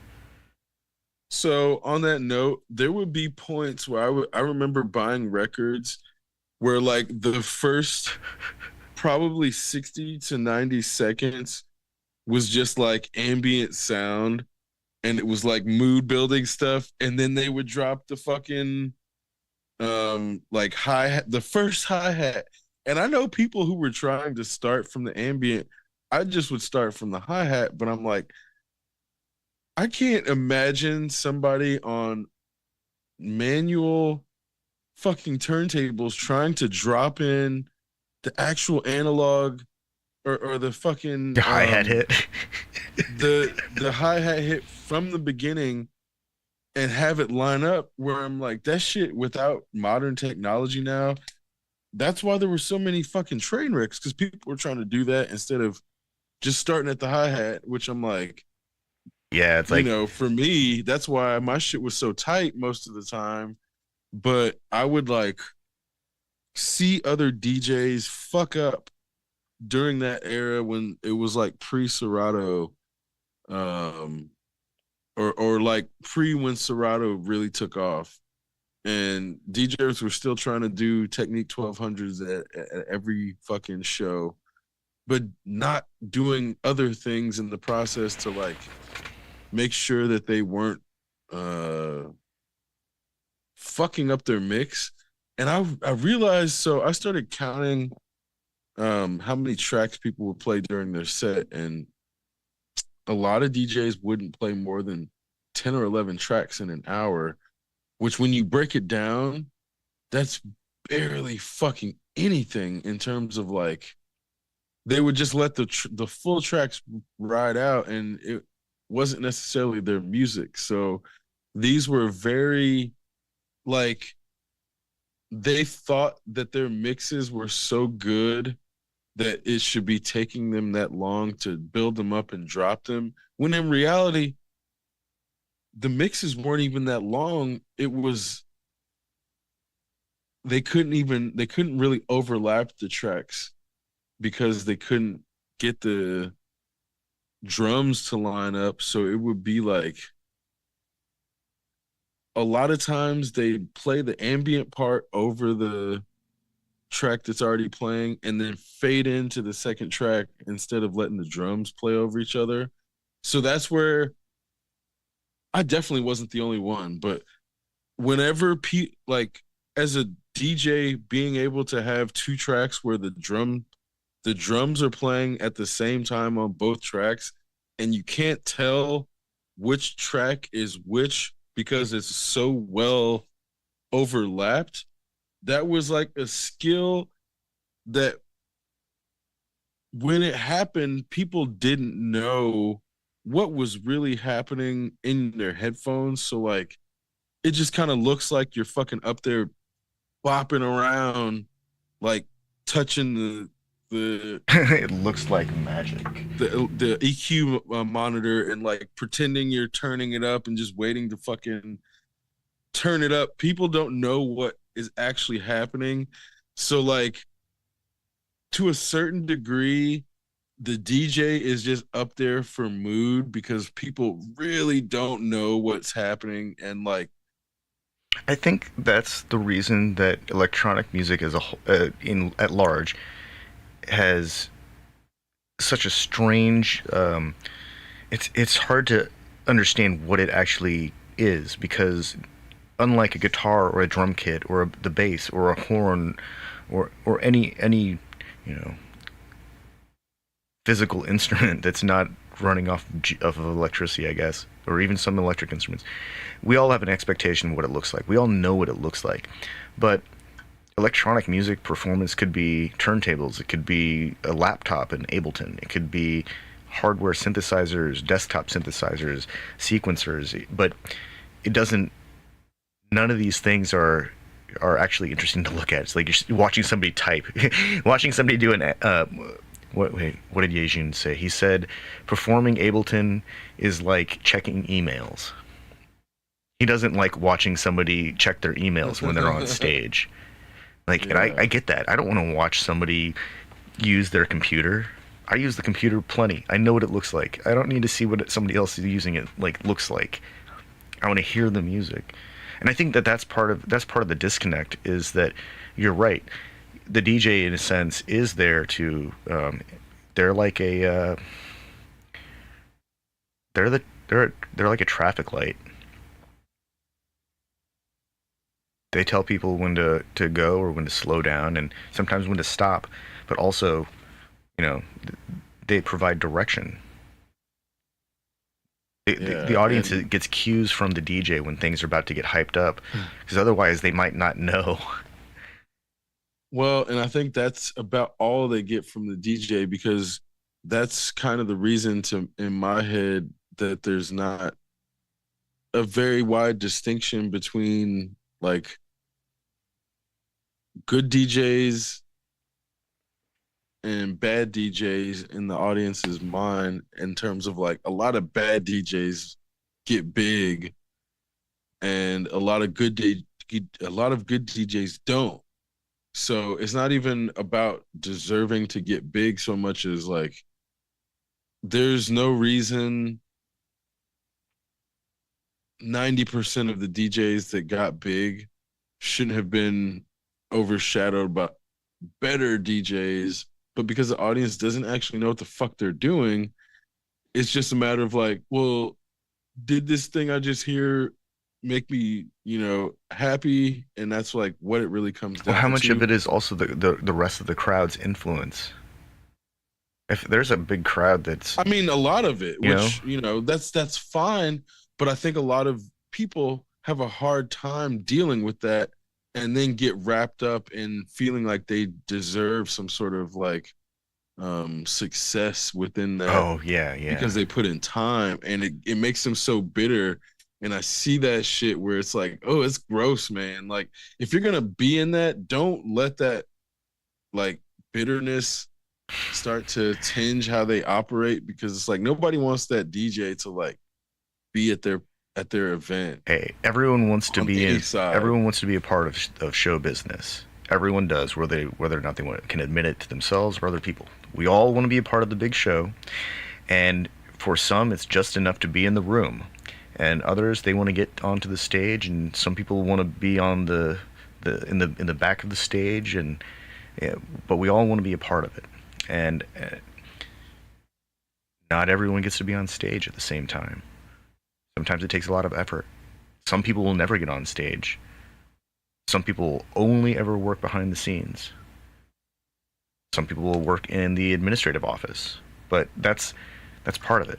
So on that note, there would be points where I remember buying records where like the first probably 60 to 90 seconds was just like ambient sound and it was like mood building stuff, and then they would drop the fucking like hi-hat, the first hi-hat. And I know people who were trying to start from the ambient. I just would start from the hi-hat, but I'm like, I can't imagine somebody on manual fucking turntables trying to drop in the actual analog or the fucking The hi hat hit. the hi-hat hit from the beginning and have it line up where I'm like, that shit without modern technology now, that's why there were so many fucking train wrecks, because people were trying to do that instead of just starting at the hi-hat, which I'm like, Yeah, it's like for me, that's why my shit was so tight most of the time. But I would like see other DJs fuck up during that era when it was like pre-Serato, um, or like pre when Serato really took off, and DJs were still trying to do Technique 1200s at every fucking show, but not doing other things in the process to like make sure that they weren't fucking up their mix. And I realized, so I started counting how many tracks people would play during their set, and a lot of DJs wouldn't play more than 10 or 11 tracks in an hour, which when you break it down, that's barely fucking anything in terms of like they would just let the full tracks ride out, and it wasn't necessarily their music. So these were very like, they thought that their mixes were so good that it should be taking them that long to build them up and drop them, when in reality the mixes weren't even that long. It was, they couldn't really overlap the tracks because they couldn't get the drums to line up. So it would be like, a lot of times they play the ambient part over the track that's already playing and then fade into the second track instead of letting the drums play over each other. So that's where I definitely wasn't the only one, but whenever like as a DJ, being able to have two tracks where the drums are playing at the same time on both tracks, and you can't tell which track is which because it's so well overlapped. That was like a skill that when it happened, people didn't know what was really happening in their headphones. So like it just kind of looks like you're fucking up there bopping around, like touching the it looks like magic. the EQ monitor and like pretending you're turning it up and just waiting to fucking turn it up. People don't know what is actually happening. So like to a certain degree, the DJ is just up there for mood because people really don't know what's happening, and like I think that's the reason that electronic music as a whole, in at large, has such a strange. It's hard to understand what it actually is because unlike a guitar or a drum kit or the bass or a horn or any you know physical instrument that's not running off of electricity, I guess, or even some electric instruments, we all have an expectation of what it looks like. We all know what it looks like, but electronic music performance could be turntables, it could be a laptop in Ableton, it could be hardware synthesizers, desktop synthesizers, sequencers, but it doesn't. None of these things are actually interesting to look at. It's like you're watching somebody type, watching somebody do an. What did Yejun say? He said performing Ableton is like checking emails. He doesn't like watching somebody check their emails when they're on stage. Like, and I Yeah. get that. I don't want to watch somebody use their computer. I use the computer plenty. I know what it looks like. I don't need to see what somebody else is using it like looks like. I want to hear the music. And I think that that's part of the disconnect is that you're right. The DJ in a sense is there to they're like a they're like a traffic light. They tell people when to go or when to slow down and sometimes when to stop, but also, you know, they provide direction. The Yeah. audience And gets cues from the DJ when things are about to get hyped up, because otherwise they might not know. well, and I think that's about all they get from the DJ because that's kind of the reason to in my head that there's not a very wide distinction between like good DJs and bad DJs in the audience's mind in terms of like a lot of bad DJs get big and a lot of good DJs don't. So it's not even about deserving to get big so much as like there's no reason 90% of the DJs that got big shouldn't have been overshadowed by better DJs, but because the audience doesn't actually know what the fuck they're doing, it's just a matter of like, well, did this thing I just hear make me, happy? And that's like what it really comes Well, how down much of to. it is also the rest of the crowd's influence? If there's a big crowd that's, I mean, a lot of it, you know, which, that's fine, but I think a lot of people have a hard time dealing with that and then get wrapped up in feeling like they deserve some sort of like success within that oh yeah, yeah. because they put in time and it makes them so bitter. And I see that shit where it's like, oh, it's gross, man. Like, if you're gonna be in that, don't let that like bitterness start to tinge how they operate because it's like nobody wants that DJ to like be at their event Hey, on any side. everyone wants to be a part of show business. Everyone does, whether or not can admit it to themselves or other people. We all want to be a part of the big show, and for some, it's just enough to be in the room, and others they want to get onto the stage, and some people want to be on in the back of the stage, and yeah, but we all want to be a part of it, and not everyone gets to be on stage at the same time. Sometimes it takes a lot of effort. Some people will never get on stage. Some people will only ever work behind the scenes. Some people will work in the administrative office, but that's part of it.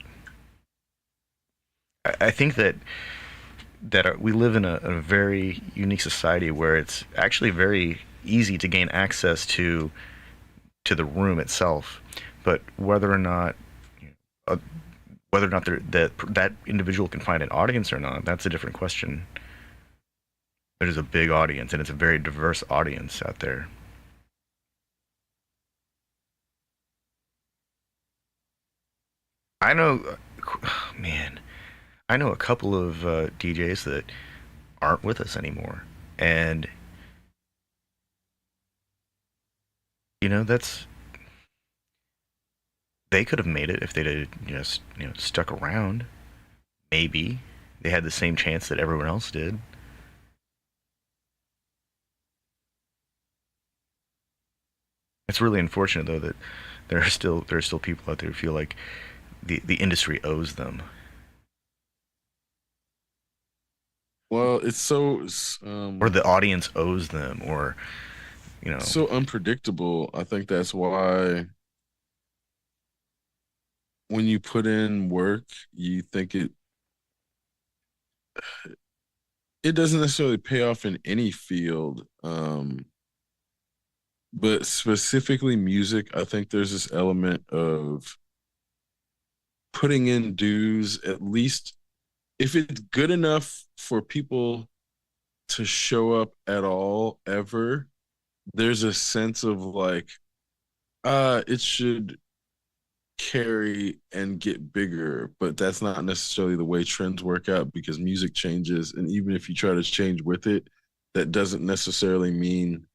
I think that we live in a very unique society where it's actually very easy to gain access to the room itself, but uh, whether or not that individual can find an audience or not, that's a different question. There's a big audience, and it's a very diverse audience out there. I know, man, I know a couple of DJs that aren't with us anymore, and that's they could have made it if they'd have stuck around. Maybe they had the same chance that everyone else did. It's really unfortunate though that there are still people out there who feel like the industry owes them. Well, Or the audience owes them, or you know so unpredictable. I think that's why when you put in work, you think it doesn't necessarily pay off in any field. But specifically music, I think there's this element of putting in dues, at least if it's good enough for people to show up at all ever, there's a sense of like, it should carry and get bigger, but that's not necessarily the way trends work out because music changes. And even if you try to change with it, that doesn't necessarily mean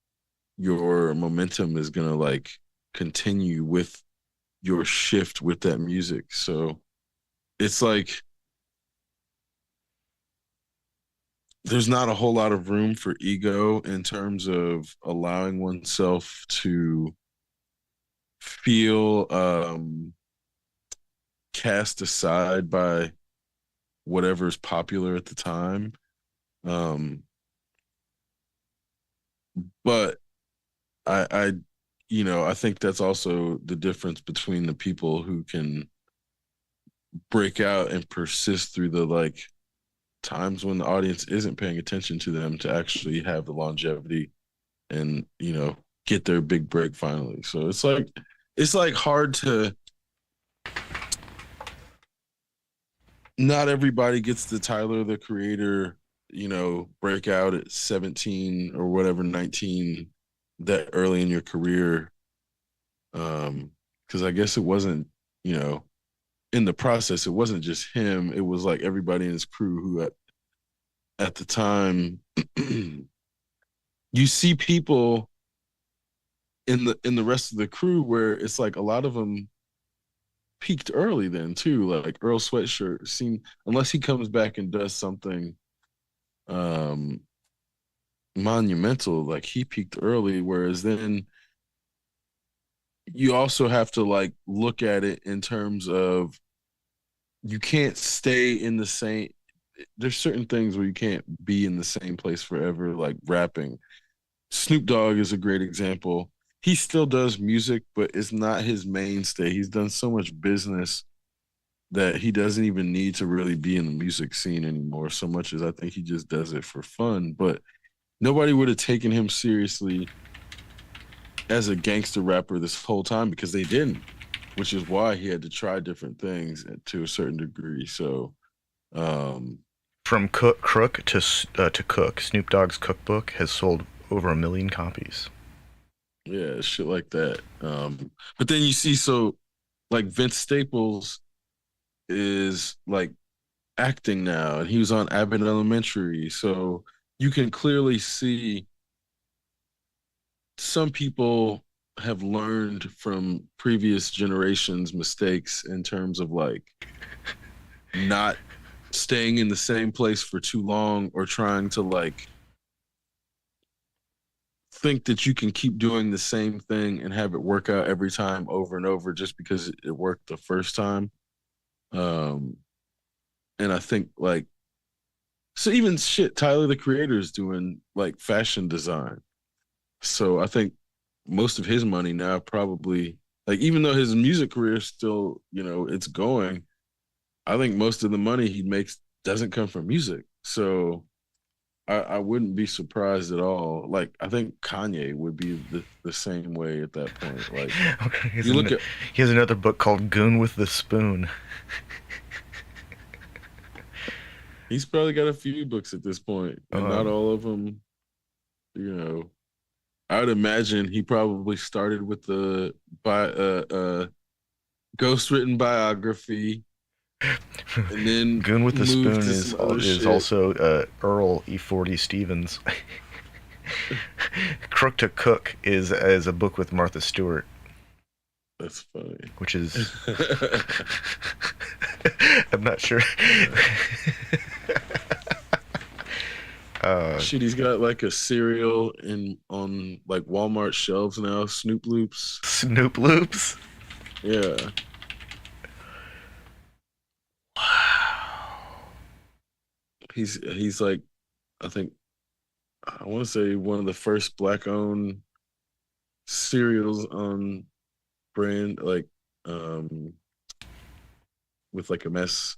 your momentum is going to like continue with your shift with that music. So it's like there's not a whole lot of room for ego in terms of allowing oneself to feel cast aside by whatever's popular at the time. Um, but I, I think that's also the difference between the people who can break out and persist through the like times when the audience isn't paying attention to them to actually have the longevity and get their big break finally. So it's like hard to not everybody gets the Tyler the Creator, break out at 17 or whatever 19 that early in your career. Because I guess it wasn't, you know, in the process, it wasn't just him. It was like everybody in his crew who at the time you see people in the rest of the crew where it's like a lot of them peaked early then too. Like Earl Sweatshirt seemed unless he comes back and does something um monumental, like he peaked early, whereas then you also have to like look at it in terms of you can't stay in the same there's certain things where you can't be in the same place forever, like rapping. Snoop Dogg is a great example. He still does music, but it's not his mainstay. He's done so much business that he doesn't even need to really be in the music scene anymore, so much as I think he just does it for fun. But nobody would have taken him seriously as a gangster rapper this whole time because they didn't, which is why he had to try different things to a certain degree. So, um, From Crook to Cook, Snoop Dogg's cookbook has sold over 1 million copies. yeah, shit like that. But then you see, so like Vince Staples is like acting now, and he was on Abbott Elementary, so you can clearly see some people have learned from previous generations' mistakes in terms of like not staying in the same place for too long or trying to like think that you can keep doing the same thing and have it work out every time over and over just because it worked the first time. Um, and I think like so even shit, Tyler the Creator is doing like fashion design. So I think most of his money now probably like even though his music career is still, it's going, I think most of the money he makes doesn't come from music. So I wouldn't be surprised at all. Like I think Kanye would be the same way at that point. Like he, you look at he has another book called Goon with the Spoon. he's probably got a few books at this point, and not Um, all of them, you know. I would imagine he probably started with the by ghost written biography and then Goon with the moved Spoon to some other is shit. also Earl E40 Stevens. Crook to Cook is a book with Martha Stewart, That's funny. which is I'm not sure. uh, Shit, he's got like a cereal in on like Walmart shelves now, Snoop Loops. Snoop Loops. Yeah. He's like I think I want to say one of the first black owned cereals on brand like um with like a mass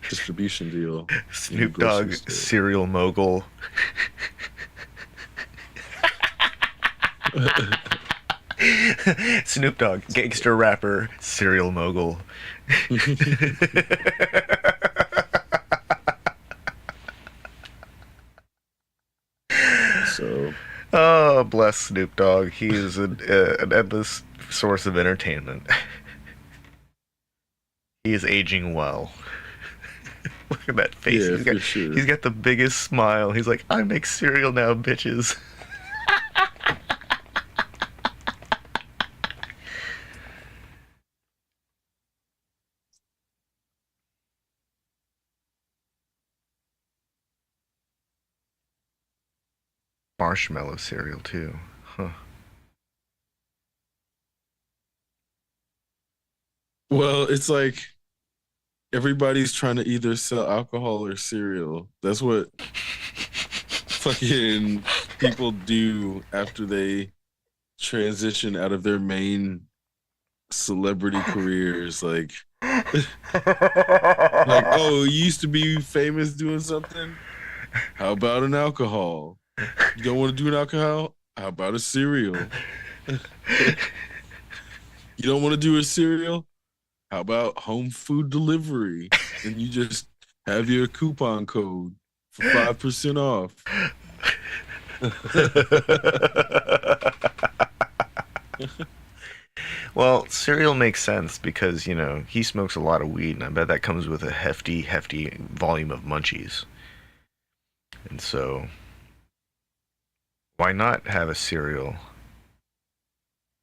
distribution deal in the Snoop grocery Dogg, store. serial mogul. Snoop Dogg, gangster rapper, serial mogul. So Oh, bless Snoop Dogg. He is an endless source of entertainment. He is aging well. Look at that face. Yeah, He's got for he's sure. got the biggest smile. He's like, I make cereal now, bitches. Marshmallow cereal too. Huh. Well, it's like everybody's trying to either sell alcohol or cereal. That's what fucking people do after they transition out of their main celebrity careers. Like, oh, you used to be famous doing something. How about an alcohol? You don't want to do an alcohol? How about a cereal? You don't want to do a cereal? How about home food delivery? And you just have your coupon code for 5% off. Well, cereal makes sense because, he smokes a lot of weed, and I bet that comes with a hefty, hefty volume of munchies. And so, why not have a cereal?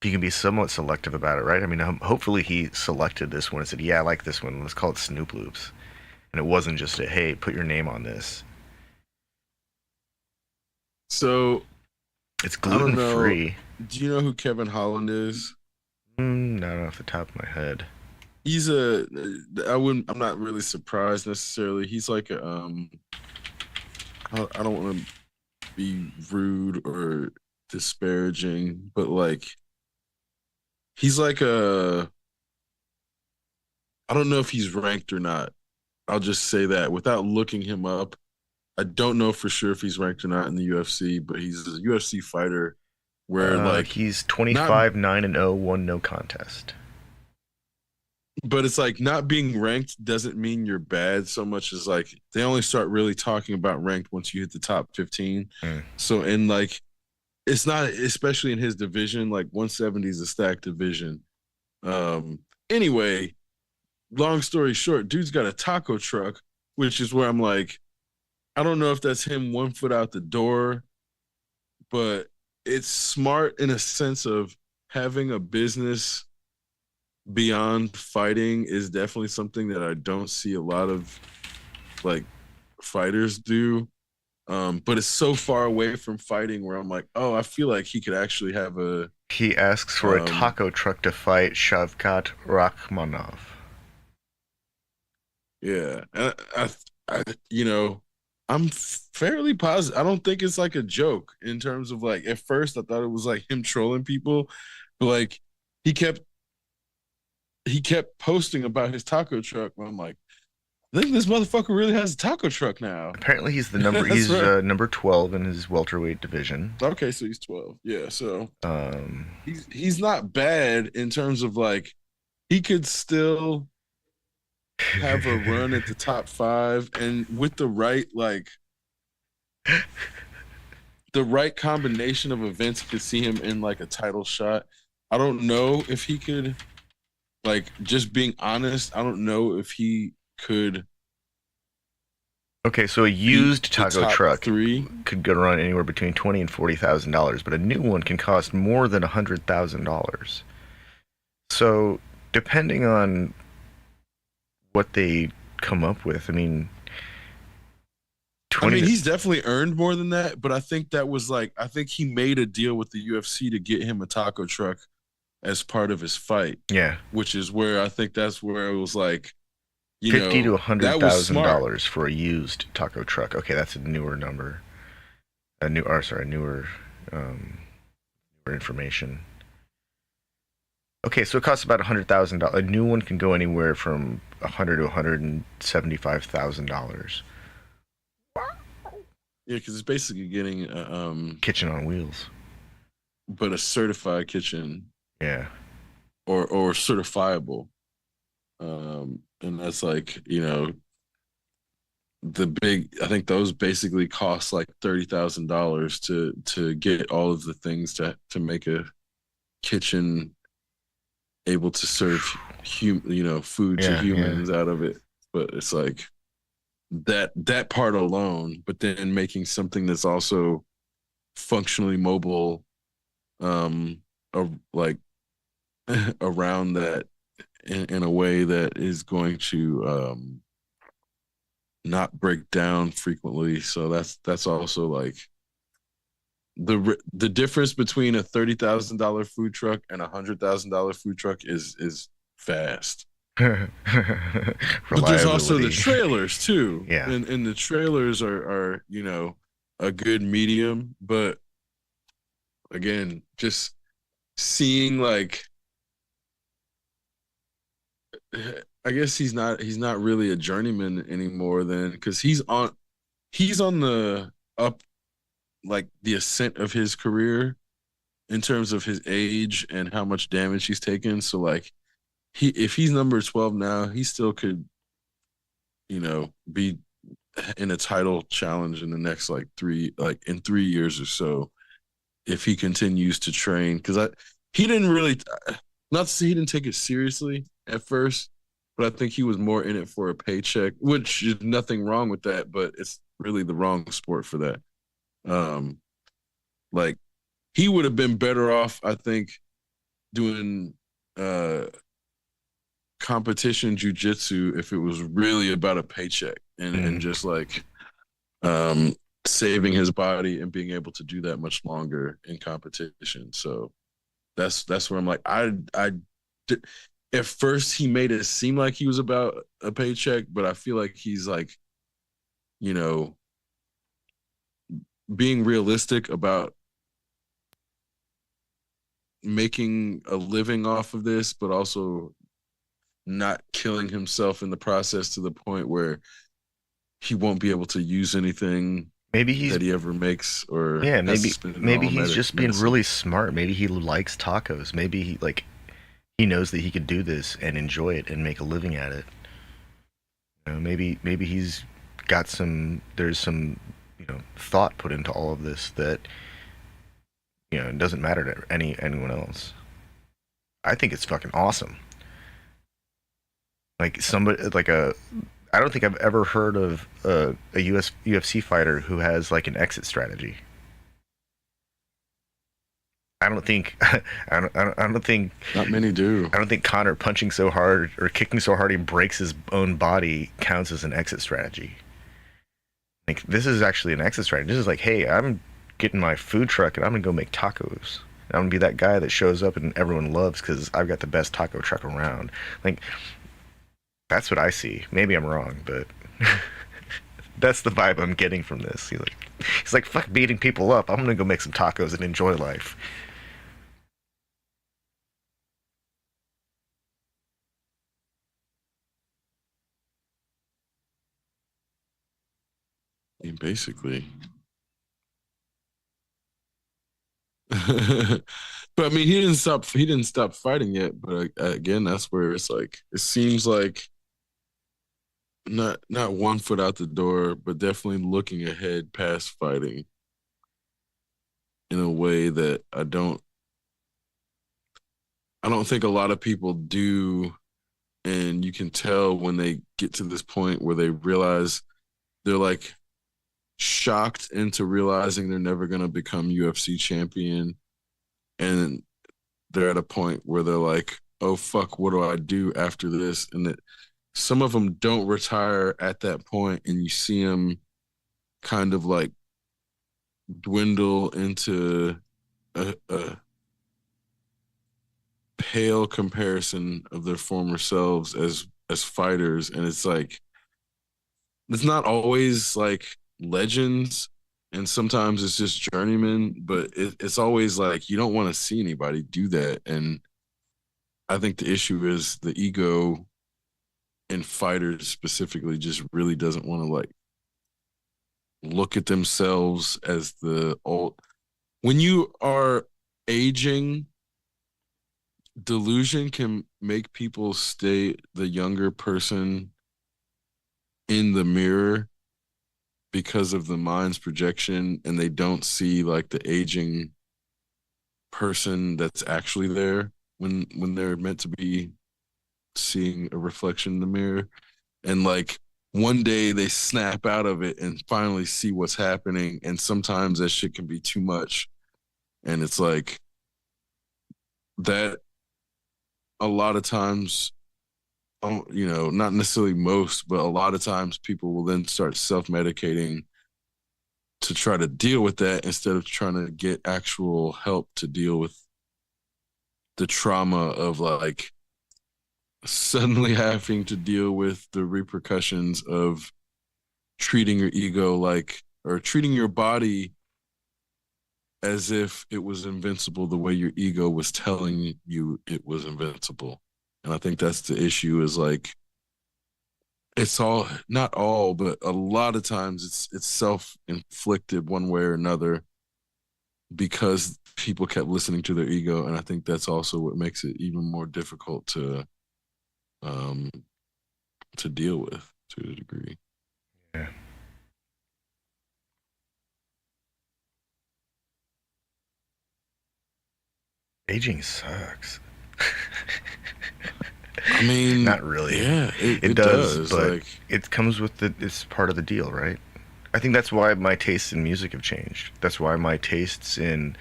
You can be somewhat selective about it, right? I mean, hopefully he selected this one and said, yeah, I like this one. Let's call it Snoop Loops. And it wasn't just a, hey, put your name on this. So It's I don't gluten know. free. Do you know who Kevin Holland is? Not off the top of my head. He's a I wouldn't I'm not really surprised necessarily. He's like a I don't want to be rude or disparaging, but like he's like a I don't know if he's ranked or not. I'll just say that without looking him up. I don't know for sure if he's ranked or not in the UFC, but he's a UFC fighter where like He's not 25, 9 and 0, won no contest. but it's like not being ranked doesn't mean you're bad so much as like they only start really talking about ranked once you hit the top 15. Mm. So in like it's not especially in his division, like 170 is a stacked division. Anyway, long story short, dude's got a taco truck, which is where I'm like, I don't know if that's him 1 foot out the door, but it's smart in a sense of having a business beyond fighting is definitely something that I don't see a lot of like fighters do. But it's so far away from fighting where I'm like, oh, I feel like he could actually have a He asks for a um taco truck to fight Shavkat Rachmanov. yeah. I you know, I'm fairly positive. I don't think it's like a joke in terms of like at first I thought it was like him trolling people, but like he kept he kept posting about his taco truck. And I'm like, I think this motherfucker really has a taco truck now. Apparently, That's he's right. number 12 in his welterweight division. Okay, so he's 12. Yeah, so Um, he's not bad in terms of like he could still have a run at the top 5 and with the right combination of events could see him in like a title shot. I don't know if he could like just being honest, I don't know if he could okay, so a beat used the taco top truck 3. could go run anywhere between $20,000 and $40,000, but a new one can cost more than $100,000. So, depending on what they come up with, I mean, I 20 mean, to, he's definitely earned more than that, but I think that was like I think he made a deal with the UFC to get him a taco truck as part of his fight, yeah, which is where I think that's where it was like, 50 to that was smart. $100,000 for a used taco truck. Okay, that's a newer number. Um, newer information. Okay, so it costs about $100,000. A new one can go anywhere from $100 to $175,000. Yeah, because it's basically getting Kitchen on wheels. but a certified kitchen Yeah. or certifiable. And that's like, the big I think those basically cost like $30,000 to get all of the things to make a kitchen able to serve food to Yeah, yeah. humans out of it. But it's like that part alone, but then making something that's also functionally mobile, um, like around that in a way that is going to not break down frequently. So that's also like the difference between a $30,000 food truck and $100,000 food truck is vast. But there's also the Reliability. trailers too, Yeah. and the trailers are a good medium. But again, just seeing like, I guess he's not really a journeyman anymore then, because he's on the up, like the ascent of his career in terms of his age and how much damage he's taken. So like if he's number 12 now, he still could, be in a title challenge in the next like in 3 years or so, if he continues to train. Because he didn't really, not to say he didn't take it seriously at first, but I think he was more in it for a paycheck, which is nothing wrong with that, but it's really the wrong sport for that. Um, like he would have been better off, I think, doing uh competition jujitsu if it was really about a paycheck and Mm. just like um saving his body and being able to do that much longer in competition. So that's where I'm like, I did, at first he made it seem like he was about a paycheck, but I feel like he's like, you know, being realistic about making a living off of this, but also not killing himself in the process to the point where he won't be able to use anything Maybe he's that he ever makes or yeah, has to maybe spend maybe all he's just being medicine. really smart. Maybe he likes tacos. Maybe he knows that he could do this and enjoy it and make a living at it. Maybe he's got there's some thought put into all of this that it doesn't matter to anyone else. I think it's fucking awesome. Like somebody like a I don't think I've ever heard of a UFC fighter who has like an exit strategy. I don't think I don't think Not many do. I don't think Connor punching so hard or kicking so hard he breaks his own body counts as an exit strategy. Like this is actually an exit strategy. This is like, hey, I'm getting my food truck and I'm gonna go make tacos. I'm gonna be that guy that shows up and everyone loves because I've got the best taco truck around. Like that's what I see. Maybe I'm wrong, but that's the vibe I'm getting from this. He's like, fuck beating people up. I'm gonna go make some tacos and enjoy life. I mean, basically. But I mean, he didn't stop fighting yet. But again, that's where it's like it seems like not one foot out the door, but definitely looking ahead past fighting in a way that I don't think a lot of people do. And you can tell when they get to this point where they realize they're like shocked into realizing they're never going to become UFC champion. And they're at a point where they're like, oh, fuck, what do I do after this? And that some of them don't retire at that point, and you see them kind of like dwindle into a pale comparison of their former selves as fighters. And it's like, it's not always like legends, and sometimes it's just journeymen, but it's always like you don't want to see anybody do that. And I think the issue is the ego in fighters specifically just really doesn't want to like look at themselves as the old. When you are aging, delusion can make people stay the younger person in the mirror because of the mind's projection, and they don't see like the aging person that's actually there. when they're meant to be seeing a reflection in the mirror, and like one day they snap out of it and finally see what's happening, and sometimes that shit can be too much, and it's like that a lot of times, not necessarily most, but a lot of times people will then start self-medicating to try to deal with that instead of trying to get actual help to deal with the trauma of like suddenly having to deal with the repercussions of treating your ego like, or treating your body as if it was invincible the way your ego was telling you it was invincible. And I think that's the issue, is like it's all, not all, but a lot of times it's self-inflicted one way or another because people kept listening to their ego. And I think that's also what makes it even more difficult um to deal with to a degree. Yeah. Aging sucks. I mean, Not really. yeah, It it does, does. but Like, it comes with the. It's part of the deal, right? I think that's why my tastes in music have changed. That's why my tastes in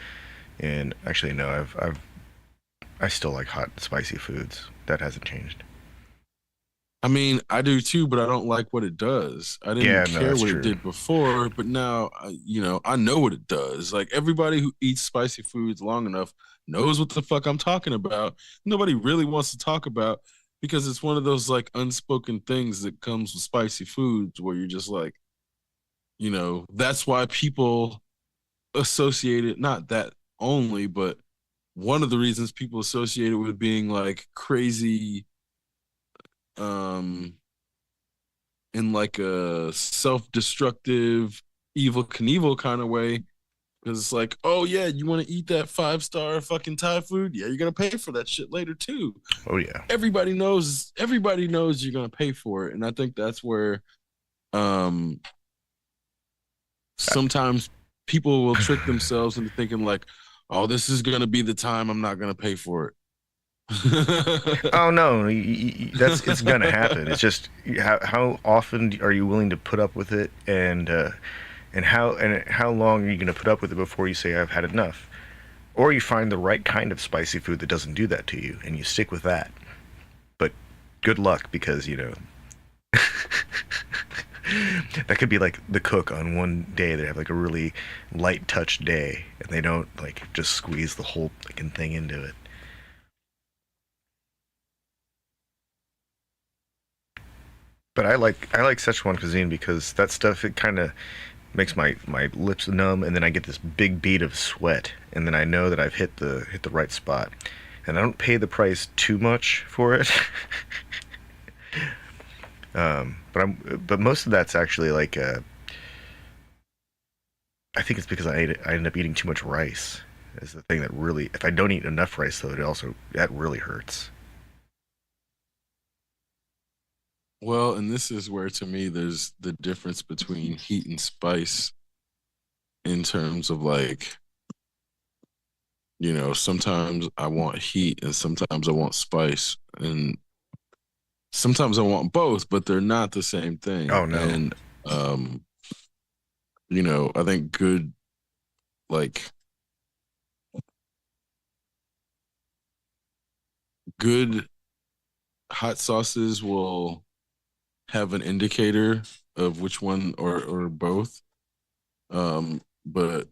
actually no, I still like hot, spicy foods. That hasn't changed. I mean, I do too, but I don't like what it does. I didn't Yeah, no, care that's what it true. did before, but now, I know what it does. Like everybody who eats spicy foods long enough knows what the fuck I'm talking about. Nobody really wants to talk about, because it's one of those like unspoken things that comes with spicy foods where you're just like, that's why people associate it, not that only, but one of the reasons people associate it with being like crazy, um in like a self-destructive evil Knievel kind of way, because it's like, oh yeah, you want to eat that 5-star fucking Thai food, yeah, you're gonna pay for that shit later too. Oh yeah. Everybody knows you're gonna pay for it, and I think that's where um sometimes people will trick themselves into thinking like, oh, this is gonna be the time I'm not gonna pay for it. Oh no, that's it's gonna happen. It's just how often are you willing to put up with it, and how long are you gonna put up with it before you say I've had enough, or you find the right kind of spicy food that doesn't do that to you, and you stick with that. But good luck, because that could be like the cook on one day they have like a really light touch day, and they don't like just squeeze the whole fucking thing into it. But I like Szechuan cuisine because that stuff, it kind of makes my lips numb, and then I get this big bead of sweat, and then I know that I've hit the right spot, and I don't pay the price too much for it. But most of that's actually like I think it's because I end up eating too much rice. Is the thing that really, if I don't eat enough rice though, that really hurts. Well, and this is where to me there's the difference between heat and spice, in terms of like, sometimes I want heat and sometimes I want spice. And sometimes I want both, but they're not the same thing. Oh no. And um, I think like good hot sauces will have an indicator of which one, or both. But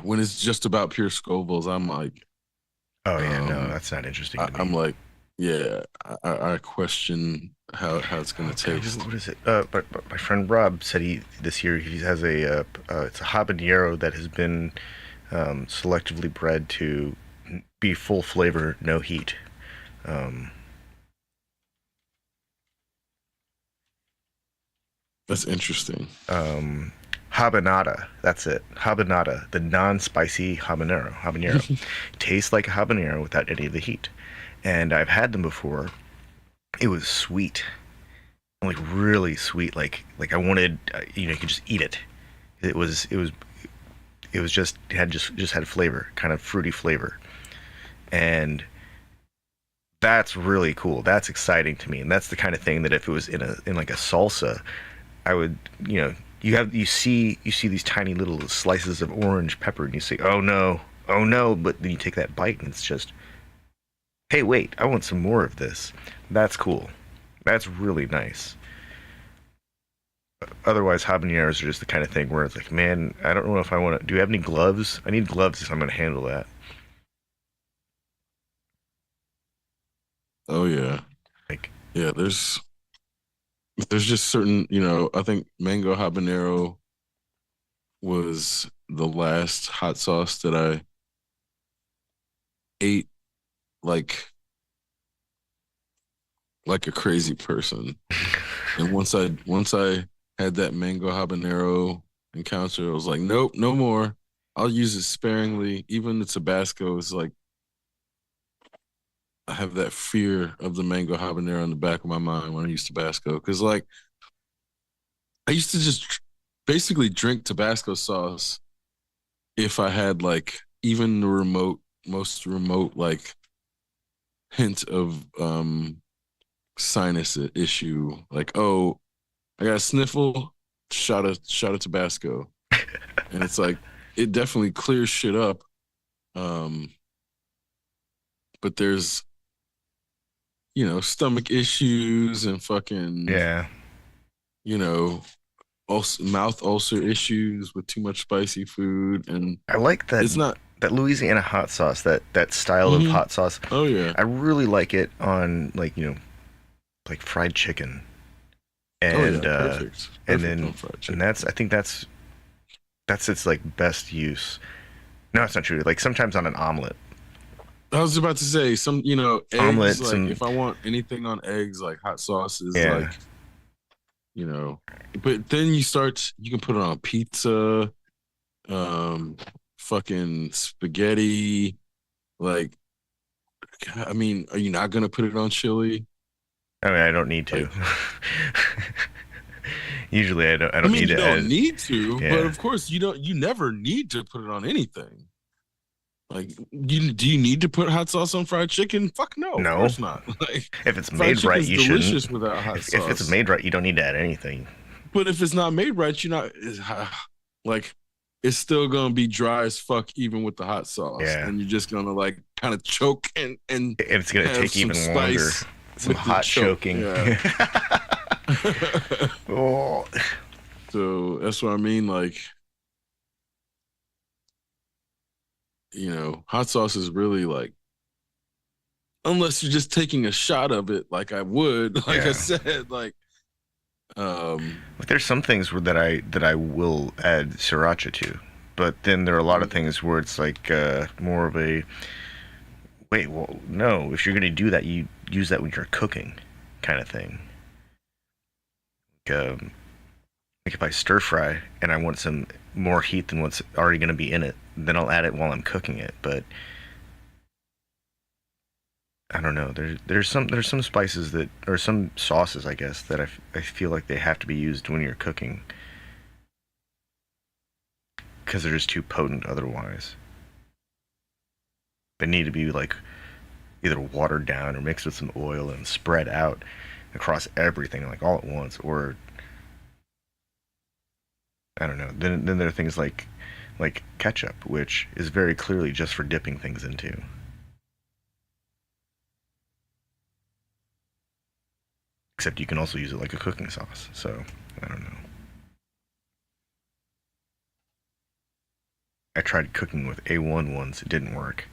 when it's just about pure Scovilles, I'm like, Oh yeah, no, um, that's not interesting I, to I'm me. like, yeah, I question how it's gonna Oh God, taste. what is it? But my friend Rob said he this year he has it's a habanero that has been selectively bred to be full flavor, no heat. Um, That's interesting. um, Habanada, that's it. Habanada, the non-spicy habanero. Habanero tastes like a habanero without any of the heat. And I've had them before. It was sweet, like really sweet. Like I wanted, you could just eat it. It was just had flavor, kind of fruity flavor. And that's really cool. That's exciting to me, and that's the kind of thing that if it was in like a salsa, I would, you see these tiny little slices of orange pepper, and you say, "Oh no, oh no!" But then you take that bite, and it's just, "Hey, wait, I want some more of this." That's cool. That's really nice. Otherwise, habaneros are just the kind of thing where it's like, man, I don't know if I want to. Do you have any gloves? I need gloves if I'm going to handle that. Oh yeah. Like, Yeah, there's just certain, I think mango habanero was the last hot sauce that I ate like like a crazy person. And once I had that mango habanero encounter, I was like, nope, no more. I'll use it sparingly. Even the Tabasco is like I have that fear of the mango habanero in the back of my mind when I use Tabasco. Because like I used to just basically drink Tabasco sauce if I had like even the most remote like hint of sinus issue. Like, oh, I got a sniffle, shot of Tabasco. And it's like it definitely clears shit up. Um, but there's, stomach issues and fucking, yeah, you know, mouth ulcer issues with too much spicy food. And I like it's not, that Louisiana hot sauce, that style of hmm hot sauce. oh, yeah. I really like it on like fried chicken, Oh, yeah. and Perfect. and Perfect on then fried and chicken. that's I think that's its like best use. No, it's not true. Like sometimes on an omelet, I was about to say some, eggs. omelet, Like some if I want anything on eggs, like hot sauce is yeah. like, you know, but then you can put it on pizza, um, fucking spaghetti. Like, I mean, are you not gonna put it on chili? I mean, I don't need to. Like, Usually, I I don't mean, need you to don't add. need to, but Yeah, of course you never need to put it on anything. Like, do you need to put hot sauce on fried chicken? Fuck no, of no. course not. Like, If it's fried made right, chicken's you shouldn't. delicious without hot If it's sauce. made right, you don't need to add anything. But if it's not made right, you're not like it's still gonna be dry as fuck even with the hot sauce, Yeah, and you're just gonna like kind of choke and it's gonna have take some even longer. spice Some with the hot choke. choking. Yeah. Oh, So that's what I mean. Like, hot sauce is really like unless you're just taking a shot of it, like I would, like I yeah. said, like Like there's some things that I will add sriracha to, but then there are a lot of things where it's like more of a wait. Well, no. If you're gonna do that, you use that when you're cooking, kind of thing. Like if I stir fry and I want some more heat than what's already gonna be in it, then I'll add it while I'm cooking it. But I don't know. There's some spices that or some sauces I guess that I feel like they have to be used when you're cooking because they're just too potent otherwise. They need to be like either watered down or mixed with some oil and spread out across everything like all at once. Or I don't know. Then there are things like ketchup, which is very clearly just for dipping things into. Except you can also use it like a cooking sauce. So I don't know. I tried cooking with A1 once. It didn't work.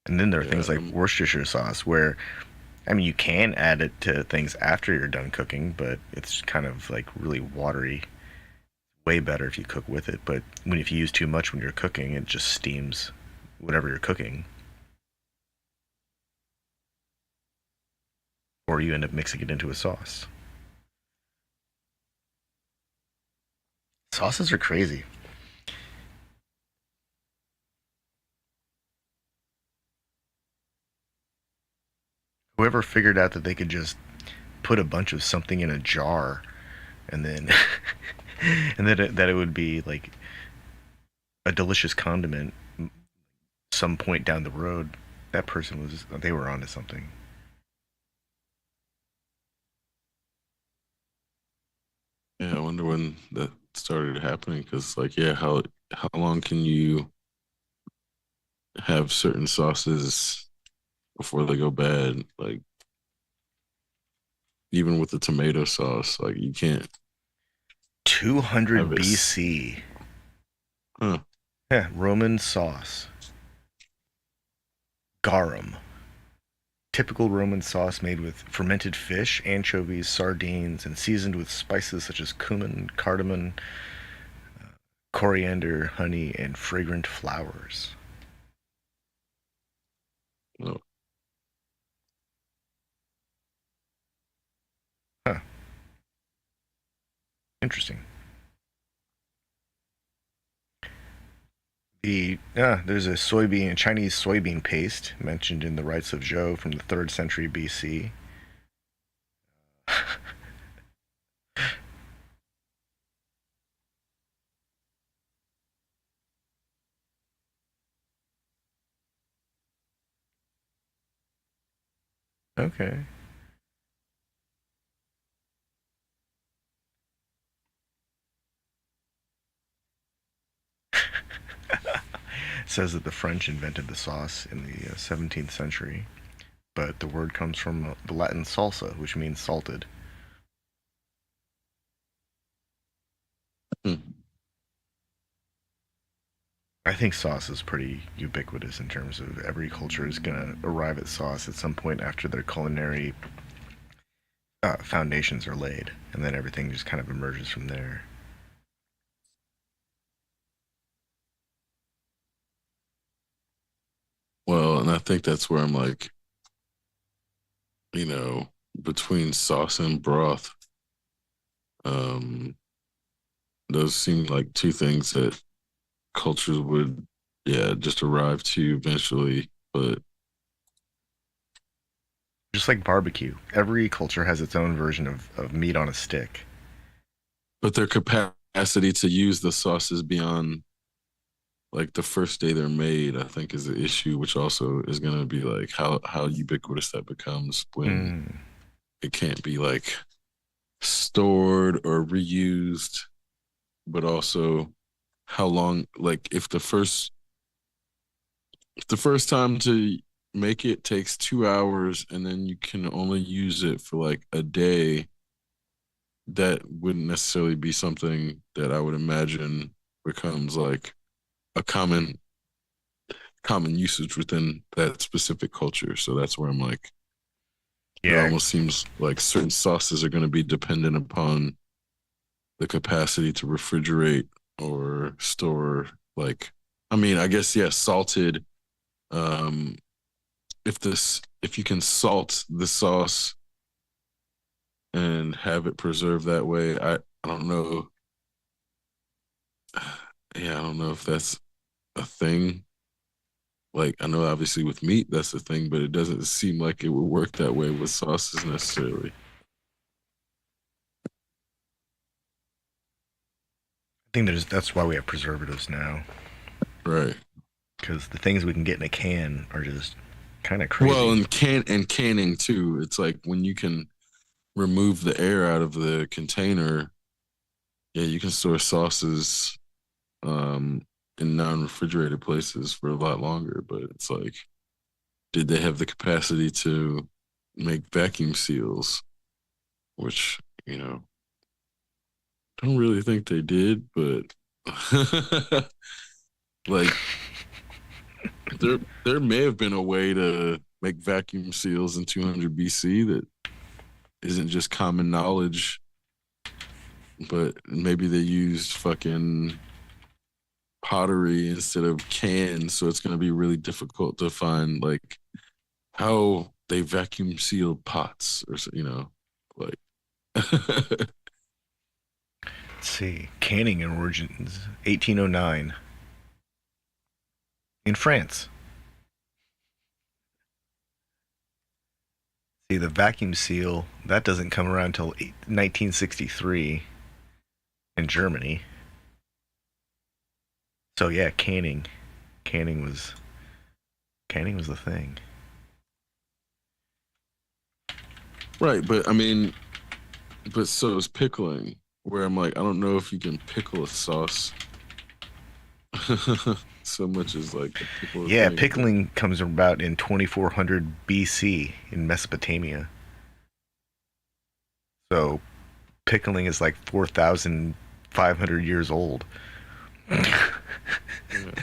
And then there are yeah, things like Worcestershire sauce where I mean, you can add it to things after you're done cooking, but it's kind of like really watery. Way better if you cook with it, but if you use too much when you're cooking, it just steams whatever you're cooking, or you end up mixing it into a sauce. Sauces are crazy. Whoever figured out that they could just put a bunch of something in a jar and then And that it would be like a delicious condiment some point down the road. That person was they were onto something. Yeah, I wonder when that started happening. Because, like, yeah, how long can you have certain sauces before they go bad? Like, even with the tomato sauce, like you can't have 200 it. BC. Huh. Yeah, Roman sauce. Garum. Typical Roman sauce made with fermented fish, anchovies, sardines, and seasoned with spices such as cumin, cardamom, coriander, honey, and fragrant flowers. No. Huh. Interesting. There's a Chinese soybean paste mentioned in the Rites of Zhou from the 3rd century BC. Okay. It says that the French invented the sauce in the 17th century, but the word comes from the Latin salsa, which means salted. Hmm. I think sauce is pretty ubiquitous in terms of every culture is going to arrive at sauce at some point after their culinary foundations are laid, and then everything just kind of emerges from there. Well, and I think that's where I'm like, you know, between sauce and broth, um, those seem like two things that cultures would, yeah, just arrive to eventually. Just like barbecue, every culture has its own version of meat on a stick. But their capacity to use the sauces beyond like the first day they're made, I think, is the issue, which also is going to be like how ubiquitous that becomes when Mm. it can't be like stored or reused, but also how long, like if the first time to make it takes 2 hours and then you can only use it for like a day, that wouldn't necessarily be something that I would imagine becomes like a common usage within that specific culture. So that's where I'm like, it Yeah, almost seems like certain sauces are going to be dependent upon the capacity to refrigerate or store. Like, I mean, I guess yeah, salted. Um, if you can salt the sauce and have it preserved that way, I don't know. Yeah, I don't know if that's a thing. Like, I know obviously with meat that's a thing, but it doesn't seem like it would work that way with sauces necessarily. I think that's why we have preservatives now, Right. because the things we can get in a can are just kind of Well, crazy. and canning too. It's like when you can remove the air out of the container, yeah, you can store sauces um in non-refrigerated places for a lot longer. But it's like, did they have the capacity to make vacuum seals? Which, don't really think they did, but like there may have been a way to make vacuum seals in 200 BC that isn't just common knowledge, but maybe they used fucking pottery instead of cans, so it's going to be really difficult to find like how they vacuum sealed pots or like Let's see. Canning origins 1809 in France. See, the vacuum seal that doesn't come around until 1963. in Germany. So yeah, canning was canning was the thing. Right, but I mean, but so is pickling, where I'm like, I don't know if you can pickle a sauce so much as like the pickle a Yeah, thing, but pickling comes about in 2400 BC in Mesopotamia. So pickling is like 4,500 years old. yeah.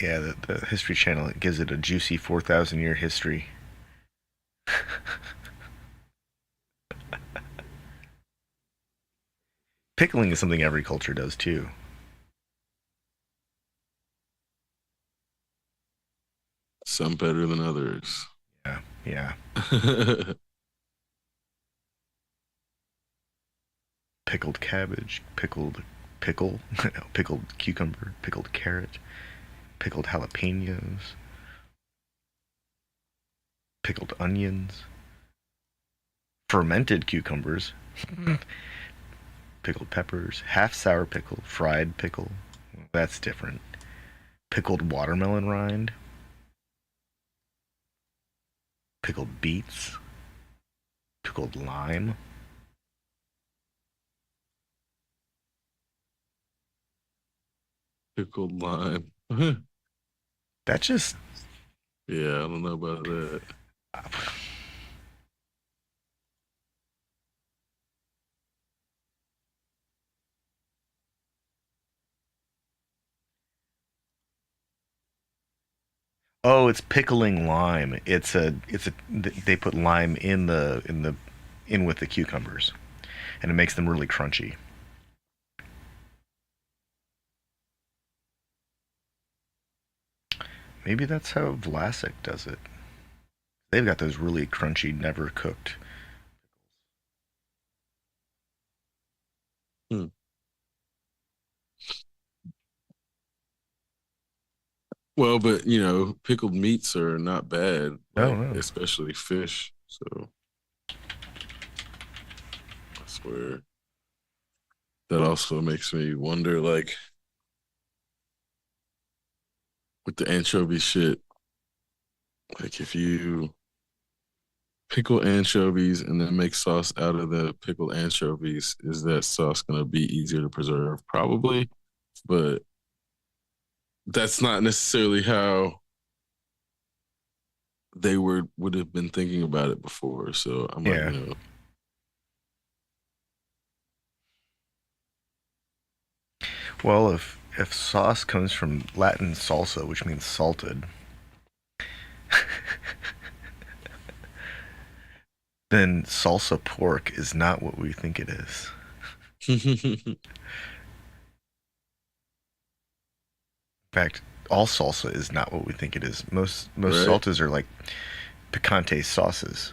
Yeah, the History Channel it gives it a juicy 4,000 year history. Pickling is something every culture does too. Some better than others. Yeah, yeah. Pickled cabbage, pickled cucumber, pickled carrot, pickled jalapenos, pickled onions, fermented cucumbers, pickled peppers, half sour pickle, fried pickle. That's different. Pickled watermelon rind, pickled beets, pickled lime. Pickled lime. Yeah, That just I don't know about that. oh, it's pickling lime. It's a they put lime in with the cucumbers, and it makes them really crunchy. Maybe that's how Vlasic does it. They've got those really crunchy, never cooked. Hmm. Well, but pickled meats are not bad, No, like no. especially fish. So I swear that also makes me wonder, like with the anchovy shit, like if you pickle anchovies and then make sauce out of the pickled anchovies, is that sauce gonna be easier to preserve? Probably, but that's not necessarily how they would have been thinking about it before. So I'm like, Yeah. Well, if sauce comes from Latin salsa, which means salted, then salsa pork is not what we think it is. In fact, all salsa is not what we think it is. Most right? salsas are like picante sauces,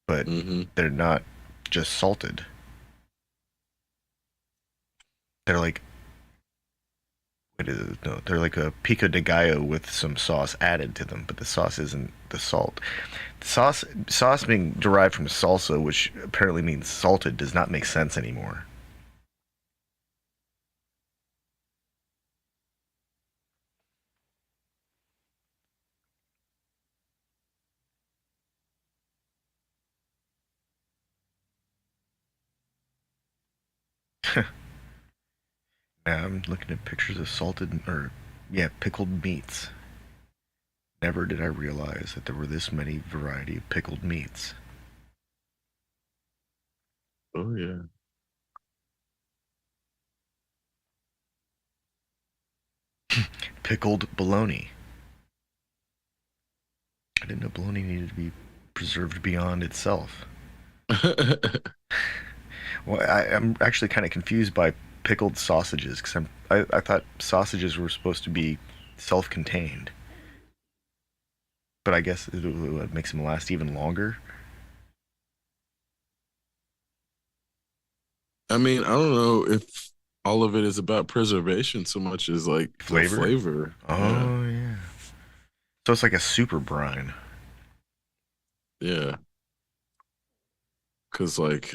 but Hmm. they're not just salted. They're like what is it? No, they're like a pico de gallo with some sauce added to them, but the sauce isn't the salt. Sauce being derived from salsa, which apparently means salted, does not make sense anymore. Now I'm looking at pictures of salted or yeah, pickled meats. Never did I realize that there were this many variety of pickled meats. Oh yeah. Pickled bologna. I didn't know bologna needed to be preserved beyond itself. Well, I'm actually kind of confused by pickled sausages because I thought sausages were supposed to be self-contained, but I guess it makes them last even longer. I mean, I don't know if all of it is about preservation so much as like the Flavor? flavor. Yeah. Oh yeah. So it's like a super brine. Yeah, because like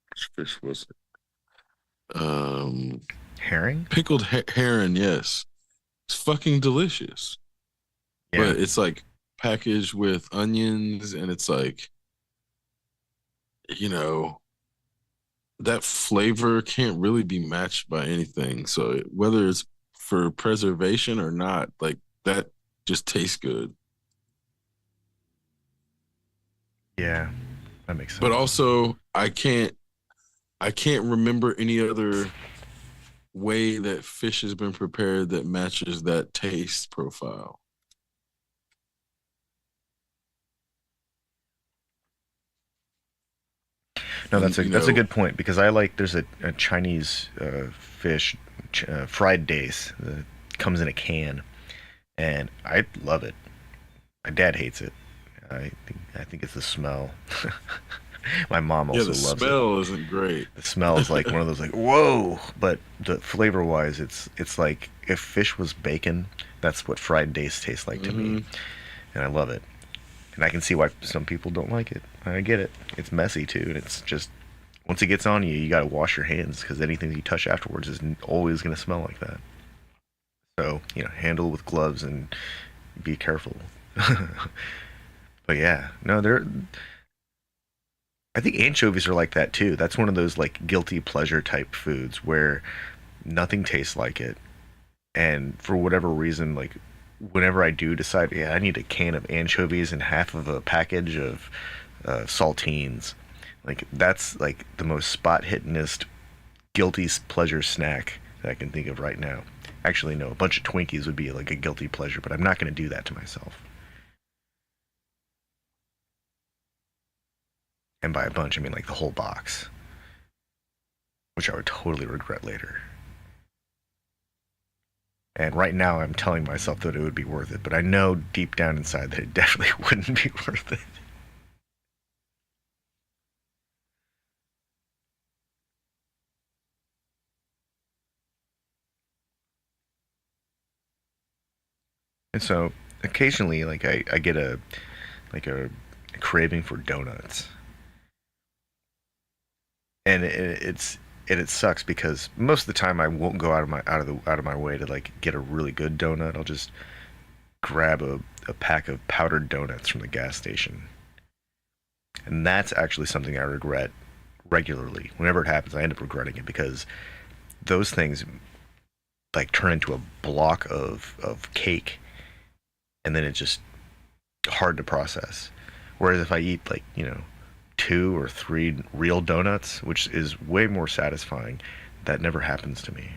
which fish was it? Herring? Pickled herring. Yes, it's fucking delicious. Yeah. But it's like packaged with onions, and it's like you know that flavor can't really be matched by anything. So whether it's for preservation or not, like that just tastes good. Yeah. That makes But sense. also, I can't remember any other way that fish has been prepared that matches that taste profile. No, And that's a good point because I like there's a Chinese fish fried dace that comes in a can and I love it. My dad hates it. I think it's the smell. My mom yeah, also the loves it. smell isn't great. The smell is like one of those like whoa, but the flavor wise, it's like if fish was bacon, that's what fried dace tastes like to me, Hmm. and I love it. And I can see why some people don't like it. I get it. It's messy too, and it's just once it gets on you, you got to wash your hands because anything you touch afterwards is always going to smell like that. So handle with gloves and be careful. But yeah, no, they're. I think anchovies are like that too. That's one of those like guilty pleasure type foods where nothing tastes like it, and for whatever reason, like whenever I do decide, yeah, I need a can of anchovies and half of a package of saltines, like that's like the most spot hittingest guilty pleasure snack that I can think of right now. Actually, no, a bunch of Twinkies would be like a guilty pleasure, but I'm not going to do that to myself. And by a bunch, I mean like the whole box, which I would totally regret later. And right now, I'm telling myself that it would be worth it, but I know deep down inside that it definitely wouldn't be worth it. And so occasionally, like I get a craving for donuts, and it sucks because most of the time I won't go out of my way to like get a really good donut. I'll just grab a pack of powdered donuts from the gas station, and that's actually something I regret regularly. Whenever it happens, I end up regretting it because those things like turn into a block of cake, and then it's just hard to process. Whereas if I eat like two or three real donuts, which is way more satisfying, that never happens to me.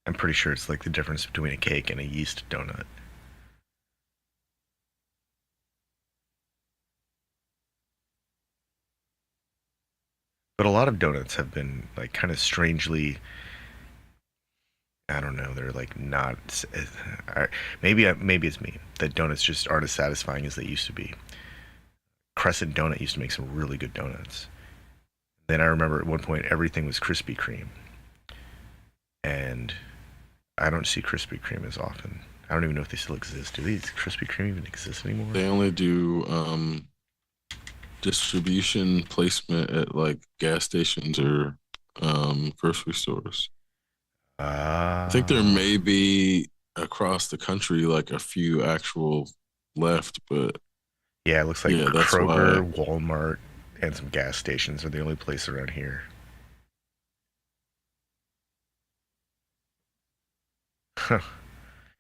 I'm pretty sure it's like the difference between a cake and a yeast donut. But a lot of donuts have been like kind of strangely, I don't know, they're like not. Maybe it's me that donuts just aren't as satisfying as they used to be. Crescent Donut used to make some really good donuts. Then I remember at one point everything was Krispy Kreme, and I don't see Krispy Kreme as often. I don't even know if they still exist. Do these Krispy Kreme even exist anymore? They only do distribution placement at like gas stations or grocery stores. I think there Ah, may be across the country like a few actual left, but yeah. It looks like yeah, that's why. Kroger, Walmart, and some gas stations are the only place around here. Huh.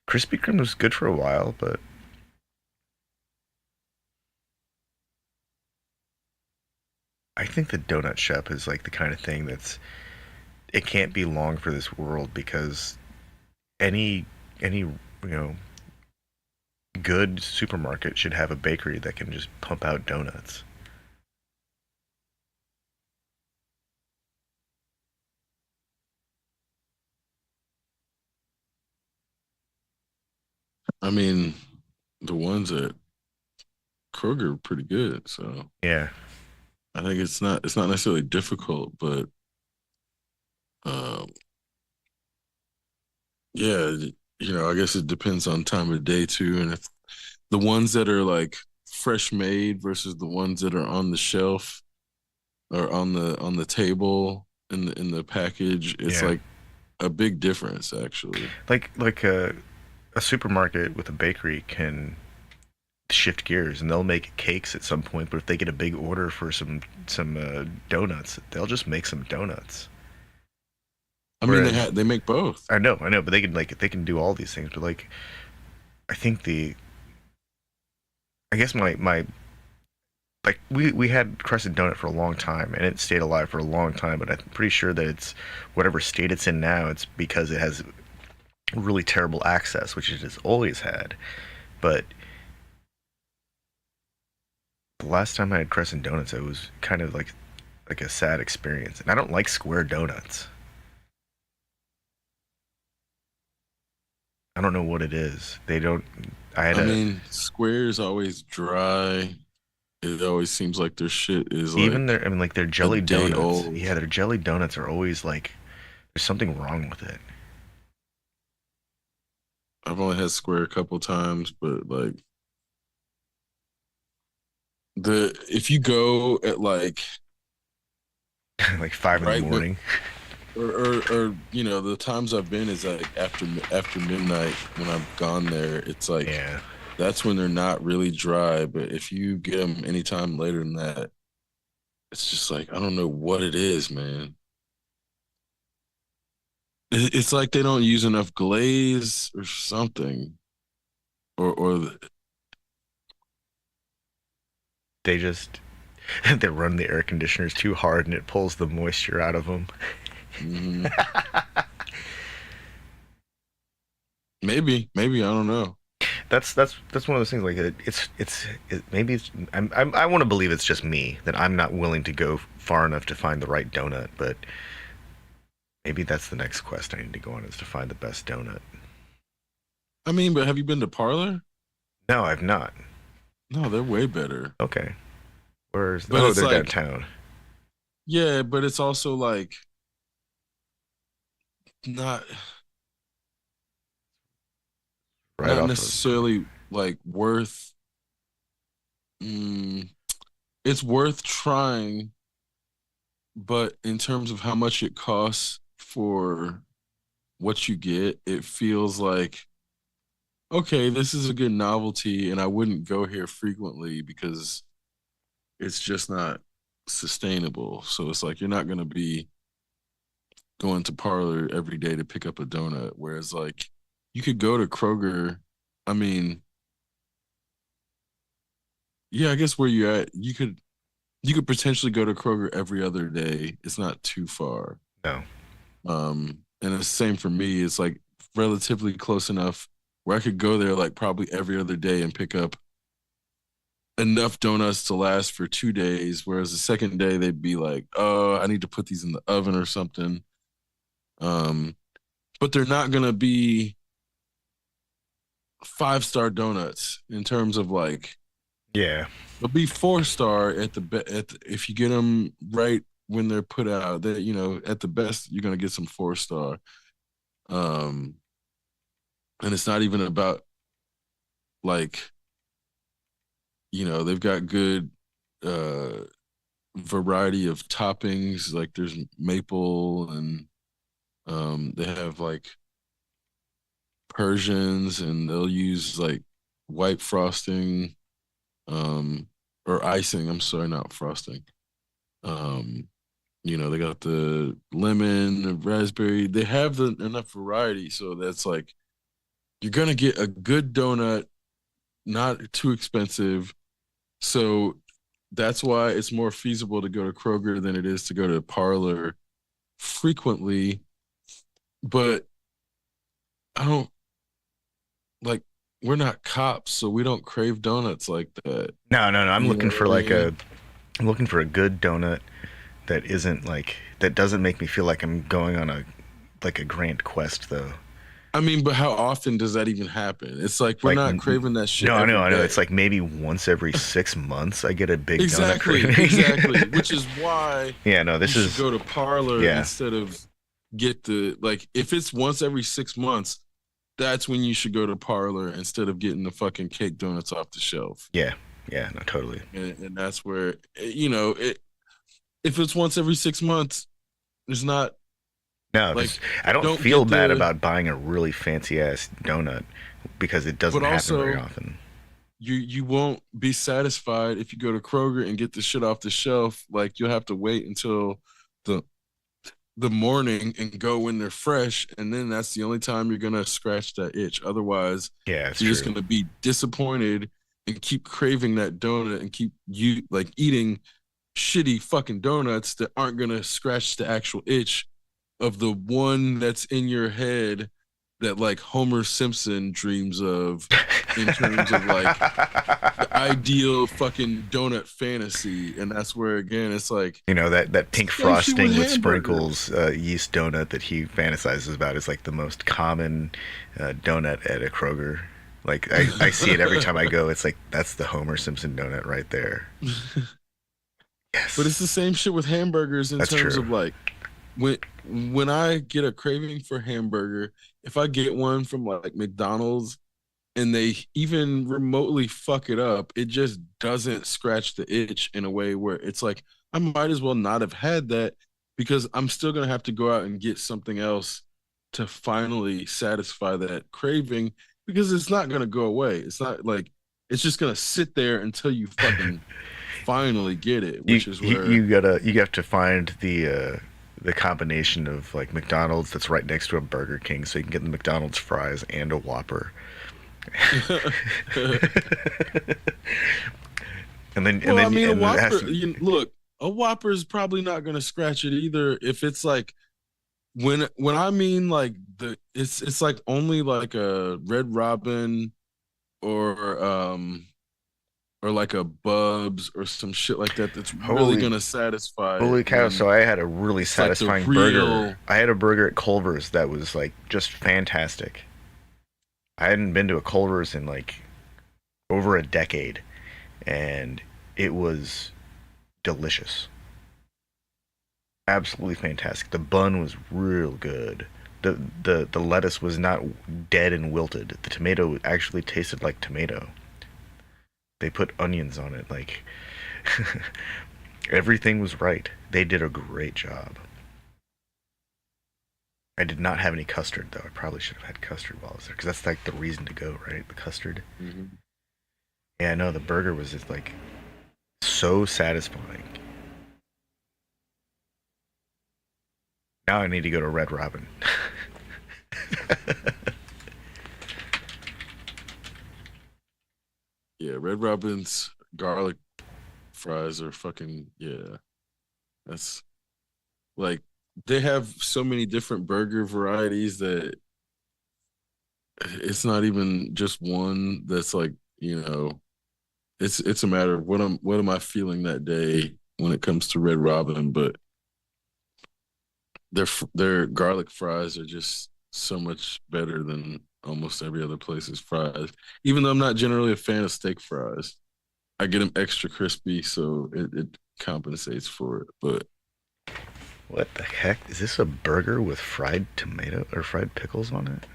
Krispy Kreme was good for a while, but I think the donut shop is like the kind of thing that's it can't be long for this world because any good supermarket should have a bakery that can just pump out donuts. I mean, the ones at Kroger are pretty good, so Yeah, I think it's not necessarily difficult, but um, Yeah, I guess it depends on time of day too, and if the ones that are like fresh made versus the ones that are on the shelf or on the table in the package, it's Yeah, like a big difference actually. like a supermarket with a bakery can shift gears and they'll make cakes at some point. But if they get a big order for some donuts, they'll just make some donuts. I mean, Whereas they make both. I know, but they can do all these things. But like I think the I guess my like we had Crescent Donut for a long time and it stayed alive for a long time. But I'm pretty sure that it's whatever state it's in now. It's because it has really terrible access, which it has always had. But the last time I had Crescent Donuts, it was kind of like a sad experience. And I don't like square donuts. I don't know what it is. They don't. I had I a mean, Square is always dry. It always seems like their shit is even like their. I mean, like their a jelly day donuts. old. Yeah, their jelly donuts are always like there's something wrong with it. I've only had Square a couple times, but like the if you go at like Like 5 in the right morning. or the times I've been is like after midnight when I've gone there, it's like Yeah, that's when they're not really dry. But if you get them anytime later than that, it's just like I don't know what it is, man. It's like they don't use enough glaze or something, or they just they run the air conditioners too hard and it pulls the moisture out of them. mhm. Maybe I don't know. That's one of those things. Like maybe I want to believe it's just me that I'm not willing to go far enough to find the right donut, but maybe that's the next quest I need to go on is to find the best donut. I mean, but have you been to Parlor? No, I've not. No, they're way better. Okay. Where's But oh it's they're like, downtown. yeah, but it's also like not Right not off of necessarily like worth mm, it's worth trying, but in terms of how much it costs for what you get, it feels like okay, this is a good novelty and I wouldn't go here frequently because it's just not sustainable. So it's like you're not going to be going to Parlor every day to pick up a donut whereas like you could go to Kroger. I mean, yeah, I guess where you're at, you could potentially go to Kroger every other day. It's not too far. no. And it's the same for me. It's like relatively close enough where I could go there like probably every other day and pick up enough donuts to last for 2 days. Whereas the second day they'd be like, oh, I need to put these in the oven or something. Um, but they're not gonna be 5-star donuts in terms of like Yeah. they'll be 4-star if you get them right when they're put out. That at the best you're gonna get some 4-star. Um, and it's not even about like they've got good uh variety of toppings. Like there's maple and they have like Persians and they'll use like white frosting um or icing. I'm sorry, not frosting. Um, they got the lemon, the raspberry. They have enough variety so that's like you're gonna get a good donut, not too expensive. So that's why it's more feasible to go to Kroger than it is to go to Parlor frequently. But I don't like we're not cops, so we don't crave donuts like that. No, no, no. You know what I mean? I'm looking for a good donut that isn't like that doesn't make me feel like I'm going on a grand quest though. I mean, but how often does that even happen? It's like we're Like not craving that shit no, every I know. It's day. like maybe once every 6 months I get a big donut Exactly, craving. exactly. Which is why Yeah, no, you this should is go to Parlor yeah. instead of get the like if it's once every 6 months, that's when you should go to Parlor instead of getting the fucking cake donuts off the shelf. Yeah, yeah, no, totally. And that's where if it's once every 6 months, it's not No, like because I don't don't feel get bad the about buying a really fancy ass donut because it but doesn't happen very also often. you won't be satisfied if you go to Kroger and get the shit off the shelf. Like you'll have to wait until the the morning and go when they're fresh, and then that's the only time you're gonna scratch that itch. Otherwise, Yeah, it's you're just true. gonna be disappointed and keep craving that donut and keep you like eating shitty fucking donuts that aren't gonna scratch the actual itch of the one that's in your head that like Homer Simpson dreams of in terms of like the ideal fucking donut fantasy. And that's where again it's like You know, that it's pink the same shit with frosting with hamburgers. sprinkles yeast donut that he fantasizes about is like the most common donut at a Kroger. Like I see it every time I go. It's like that's the Homer Simpson donut right there. But Yes, it's the same shit with hamburgers in that's terms true. of like when I get a craving for hamburger, if I get one from like McDonald's and they even remotely fuck it up, it just doesn't scratch the itch in a way where it's like I might as well not have had that because I'm still gonna have to go out and get something else to finally satisfy that craving because it's not gonna go away. It's not like it's just gonna sit there until you fucking finally get it, You, which is you where you gotta you have to find the combination of like McDonald's that's right next to a Burger King, so you can get the McDonald's fries and a Whopper. And well, I then mean, a and it has Whopper. to. Look, a Whopper is probably not going to scratch it either. If it's like when I mean like it's like only like a Red Robin or or like a Bubs or some shit like that that's really Holy going to satisfy it Holy cow! when So I had a really it's like the satisfying burger. real. I had a burger at Culver's that was like just fantastic. I hadn't been to a Culver's in like over a decade, and it was delicious. Absolutely fantastic. The bun was real good. The lettuce was not dead and wilted. The tomato actually tasted like tomato. They put onions on it. Like everything was right. They did a great job. I did not have any custard though. I probably should have had custard while I was there because that's like the reason to go, right? The custard. Mhm. Yeah, no, the burger was just like so satisfying. Now I need to go to Red Robin. Yeah, Red Robin's garlic fries are fucking yeah. That's like they have so many different burger varieties that it's not even just one that's like, it's a matter of what am I feeling that day when it comes to Red Robin, but their garlic fries are just so much better than almost every other place's fries. Even though I'm not generally a fan of steak fries, I get them extra crispy, so it compensates for it. But What the heck? Is this a burger with fried tomato or fried pickles on it?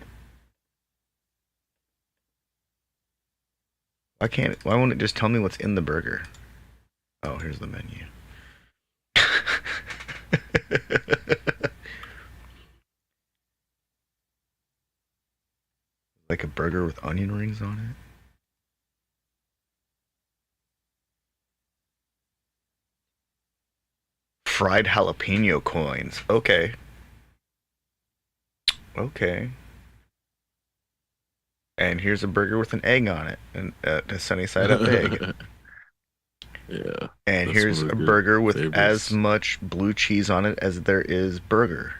Why won't it just tell me what's in the burger? Oh, here's the menu. Like a burger with onion rings on it? Fried jalapeno coins. Okay. Okay. And here's a burger with an egg on it, and a sunny side up egg. yeah, And that's one here's of the a good burger with as favorites. much blue cheese on it as there is burger.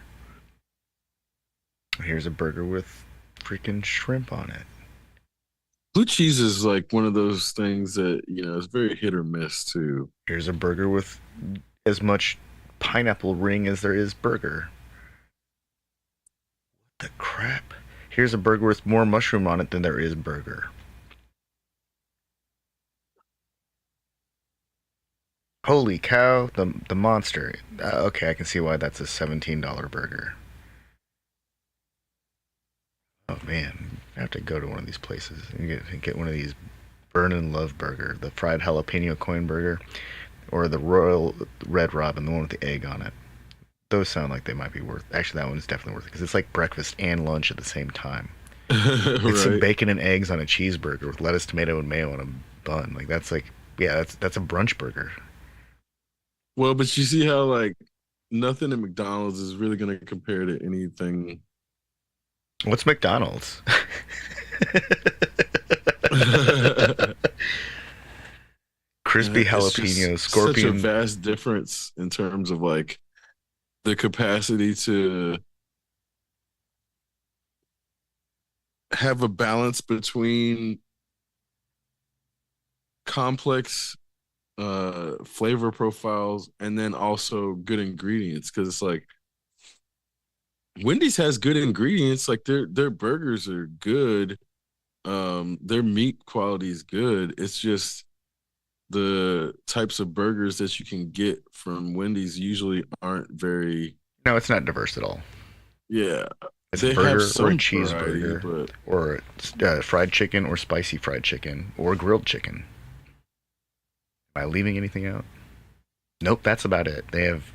Here's a burger with freaking shrimp on it. Blue cheese is like one of those things that is very hit or miss too. Here's a burger with as much pineapple ring as there is burger. The crap? Here's a burger with more mushroom on it than there is burger. Holy cow, the monster. Okay, I can see why that's a $17 burger. Oh man, I have to go to one of these places and get one of these Burn and Love burger, the fried jalapeno coin burger, or the Royal Red Robin, the one with the egg on it. Those sound like they might be worth. Actually, that one's definitely worth it because it's like breakfast and lunch at the same time. It's some Right. bacon and eggs on a cheeseburger with lettuce, tomato, and mayo on a bun. Like that's like, yeah, that's a brunch burger. Well, but you see how like nothing at McDonald's is really going to compare to anything. What's McDonald's? Crispy It's just jalapeno, such a scorpion. vast difference in terms of like the capacity to have a balance between complex flavor profiles and then also good ingredients because it's like Wendy's has good ingredients like their burgers are good, their meat quality is good. It's just the types of burgers that you can get from Wendy's usually aren't very, No, it's not diverse at all. yeah, It's a they have burger or a some variety, cheeseburger but or fried chicken or spicy fried chicken or grilled chicken. Am I leaving anything out? Nope, that's about it. They have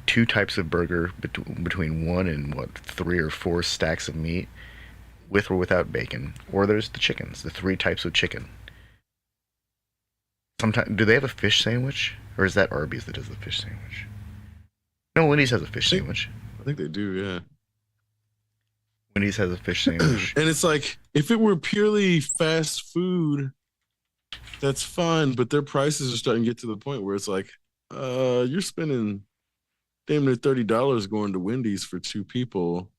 two types of burger between one and what, three or four stacks of meat with or without bacon. Or there's the chickens, the three types of chicken. Sometimes do they have a fish sandwich, or is that Arby's that does the fish sandwich? No, Wendy's has a fish I think sandwich. I think they do, yeah. Wendy's has a fish sandwich. And it's like if it were purely fast food, that's fine, but their prices are starting to get to the point where it's like, you're spending damn near $30 going to Wendy's for two people.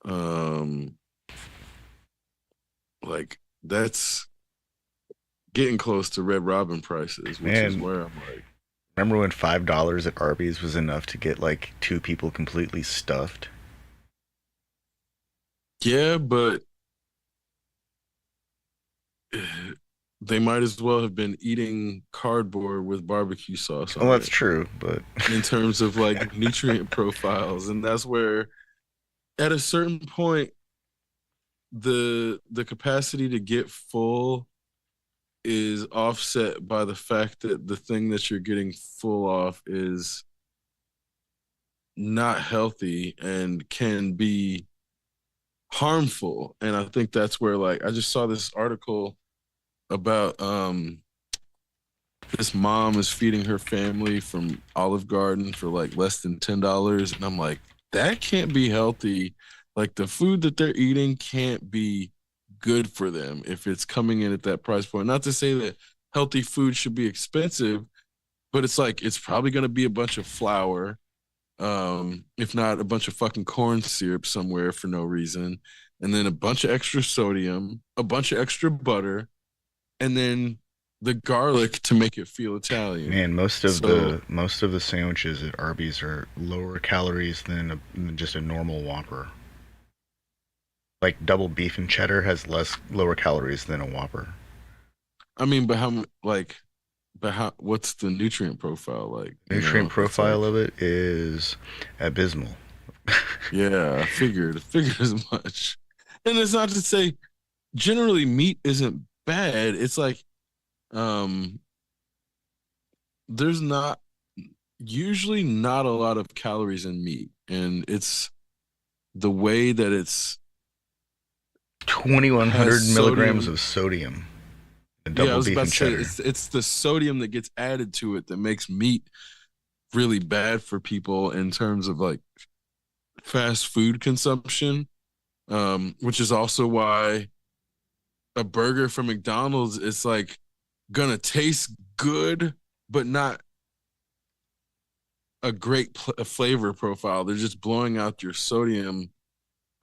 Um, like that's getting close to Red Robin prices, which is Man, where I'm like, remember when $5 at Arby's was enough to get like two people completely stuffed? yeah, but they might as well have been eating cardboard with barbecue sauce Well, on that's it true, but in terms of like nutrient profiles. And that's where at a certain point the capacity to get full is offset by the fact that the thing that you're getting full off is not healthy and can be harmful. And I think that's where like I just saw this article about this mom is feeding her family from Olive Garden for like less than $10 and I'm like that can't be healthy. Like the food that they're eating can't be good for them if it's coming in at that price point. Not to say that healthy food should be expensive, but it's like it's probably going to be a bunch of flour, if not a bunch of fucking corn syrup somewhere for no reason, and then a bunch of extra sodium, a bunch of extra butter, and then the garlic to make it feel Italian. man, So most of the sandwiches at Arby's are lower calories than just a normal Whopper. Like double beef and cheddar has less lower calories than a Whopper. I mean, but how like, but how? What's the nutrient profile like? You Nutrient know, it's profile like of it is abysmal. yeah, I figured as much. And it's not to say generally meat isn't bad. It's like um there's not usually not a lot of calories in meat and it's the way that it's has 2,100 milligrams sodium. of sodium. A Yeah, I double was beef about to and say cheddar. it's the sodium that gets added to it that makes meat really bad for people in terms of like fast food consumption. Which is also why a burger from McDonald's is like gonna taste good, but not a great flavor profile. They're just blowing out your sodium,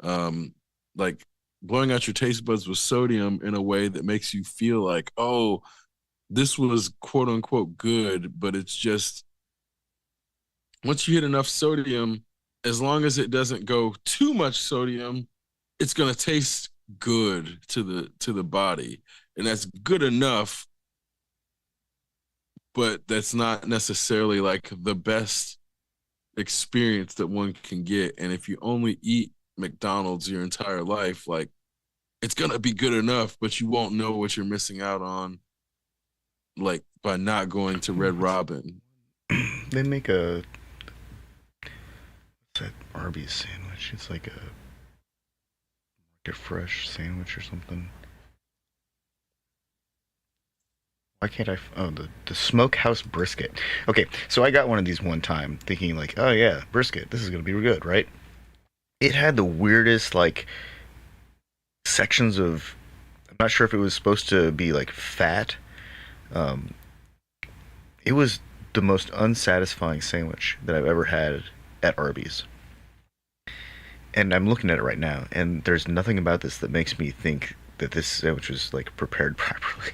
um, like blowing out your taste buds with sodium in a way that makes you feel like, oh, this was quote unquote good, but it's just once you hit enough sodium, as long as it doesn't go too much sodium, it's gonna taste good to the body, and that's good enough. But that's not necessarily like the best experience that one can get. And if you only eat McDonald's your entire life, like it's gonna be good enough, but you won't know what you're missing out on, like by not going to Red Robin. They make a what's that Arby's sandwich? It's like a fresh sandwich or something. Why can't I? Oh, the smokehouse brisket. Okay, so I got one of these one time, thinking like, oh yeah, brisket. This is gonna be good, right? It had the weirdest like sections of. I'm not sure if it was supposed to be like fat. Um, it was the most unsatisfying sandwich that I've ever had at Arby's. And I'm looking at it right now, and there's nothing about this that makes me think that this sandwich was like prepared properly.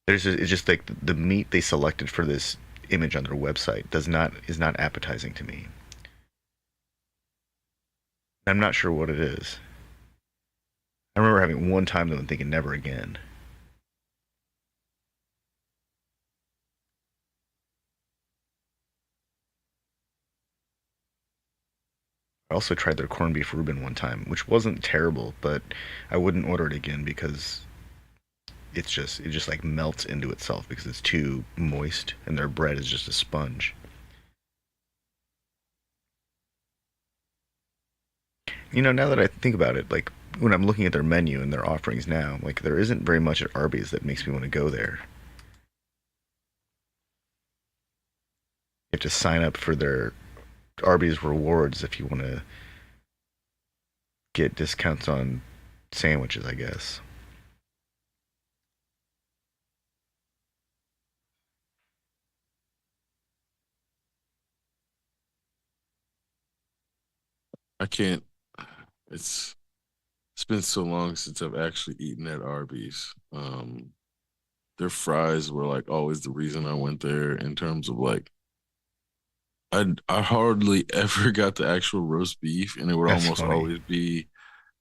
It's just like the meat they selected for this image on their website does not is not appetizing to me. I'm not sure what it is. I remember having one time though and thinking never again. I also tried their corned beef Reuben one time, which wasn't terrible, but I wouldn't order it again because it just like melts into itself because it's too moist and their bread is just a sponge. You know, now that I think about it, like when I'm looking at their menu and their offerings now, like there isn't very much at Arby's that makes me want to go there. You have to sign up for their Arby's rewards if you want to get discounts on sandwiches, I guess. I can't. It's it's been so long since I've actually eaten at Arby's. Their fries were like always the reason I went there in terms of like I hardly ever got the actual roast beef, and it would That's almost funny. always be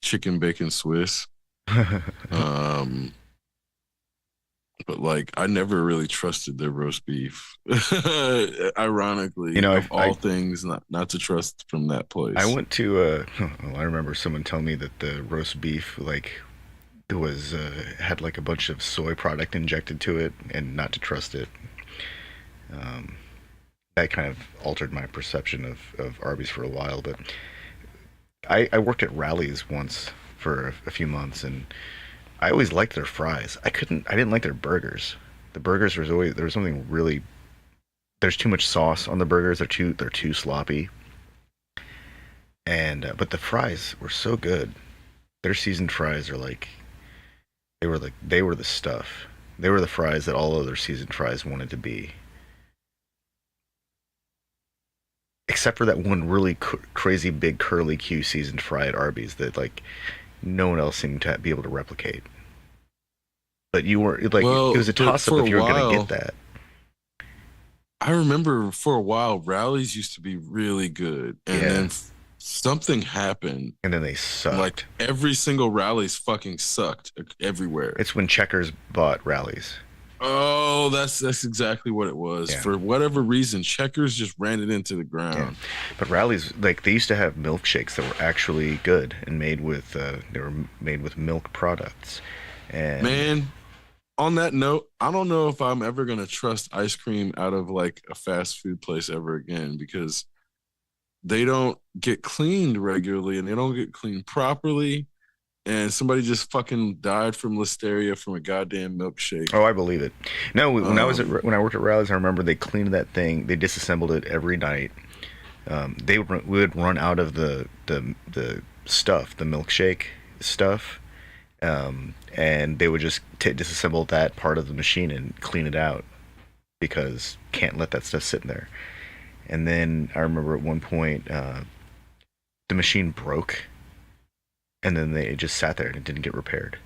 chicken bacon Swiss. Um, but like I never really trusted their roast beef. You Ironically, know, of all things, not to trust from that I place. went to well, I remember someone telling me that the roast beef like it was had like a bunch of soy product injected to it and not to trust it. Um, that kind of altered my perception of Arby's for a while. But I worked at Rally's once for a few months, and I always liked their fries. I didn't like their burgers. The burgers was always there was something really. There's too much sauce on the burgers. They're too sloppy. And but the fries were so good. Their seasoned fries are like they were the stuff. They were the fries that all other seasoned fries wanted to be. Except for that one really crazy big curly Q seasoned fry at Arby's that like no one else seemed to be able to replicate. But you weren't like it Well, was a but toss up for a if you were gonna get while, that. I remember for a while rallies used to be really good, and then Yeah, something happened. and then they Like sucked. every single rallies fucking sucked everywhere. It's when Checkers bought Rallies. Oh, that's exactly what it was. Yeah, For whatever reason, Checkers just ran it into the yeah. ground. But Rallies like they used to have milkshakes that were actually good and made with they were made with milk products. And Man, on that note, I don't know if I'm ever gonna trust ice cream out of like a fast food place ever again because they don't get cleaned regularly and they don't get cleaned properly. And somebody just fucking died from listeria from a goddamn milkshake. oh, I believe it. No, Um, when I worked at Rallies, I remember they cleaned that thing. They disassembled it every night. We would run out of the stuff, the milkshake stuff, and they would just disassemble that part of the machine and clean it out because can't let that stuff sit in there. And then I remember at one point the machine broke, and then they it just sat there and it didn't get repaired.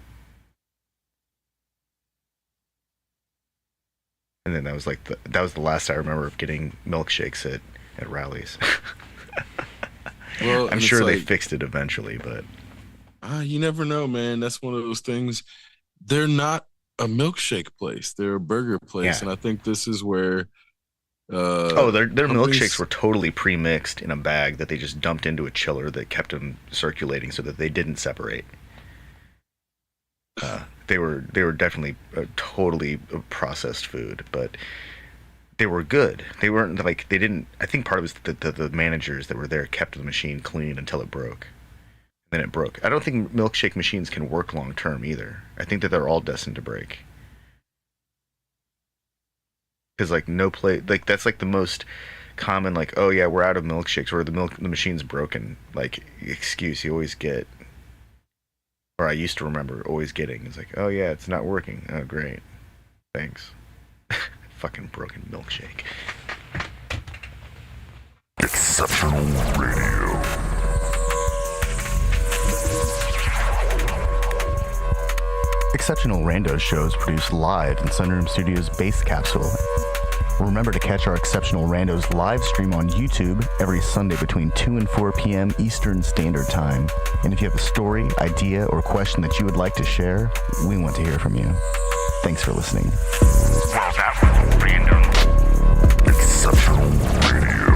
And then that was the last I remember of getting milkshakes at Rallies. well, I'm and it's sure they like, fixed it eventually, but you never know, man. That's one of those things. They're not a milkshake place, they're a burger place. yeah, And I think this is where Oh, their milkshakes Companies. were totally pre-mixed in a bag that they just dumped into a chiller that kept them circulating so that they didn't separate. They were definitely totally processed food, but they were good. They weren't like they didn't. I think part of it was the managers that were there kept the machine clean until it broke. Then it broke. I don't think milkshake machines can work long term either. I think that they're all destined to break. Because like no play, like that's like the most common like, oh yeah, we're out of milkshakes or the machine's broken like excuse you always get, or I used to remember always getting. It's like, oh yeah, it's not working. Oh great, thanks. Fucking broken milkshake. Exceptional radio. Exceptional Randos shows produced live in Sunroom Studios' Base Capsule. Remember to catch our Exceptional Randos live stream on YouTube every Sunday between 2 and 4 p.m. Eastern Standard Time. And if you have a story, idea, or question that you would like to share, we want to hear from you. Thanks for listening. Well, that was random. Exceptional Radio.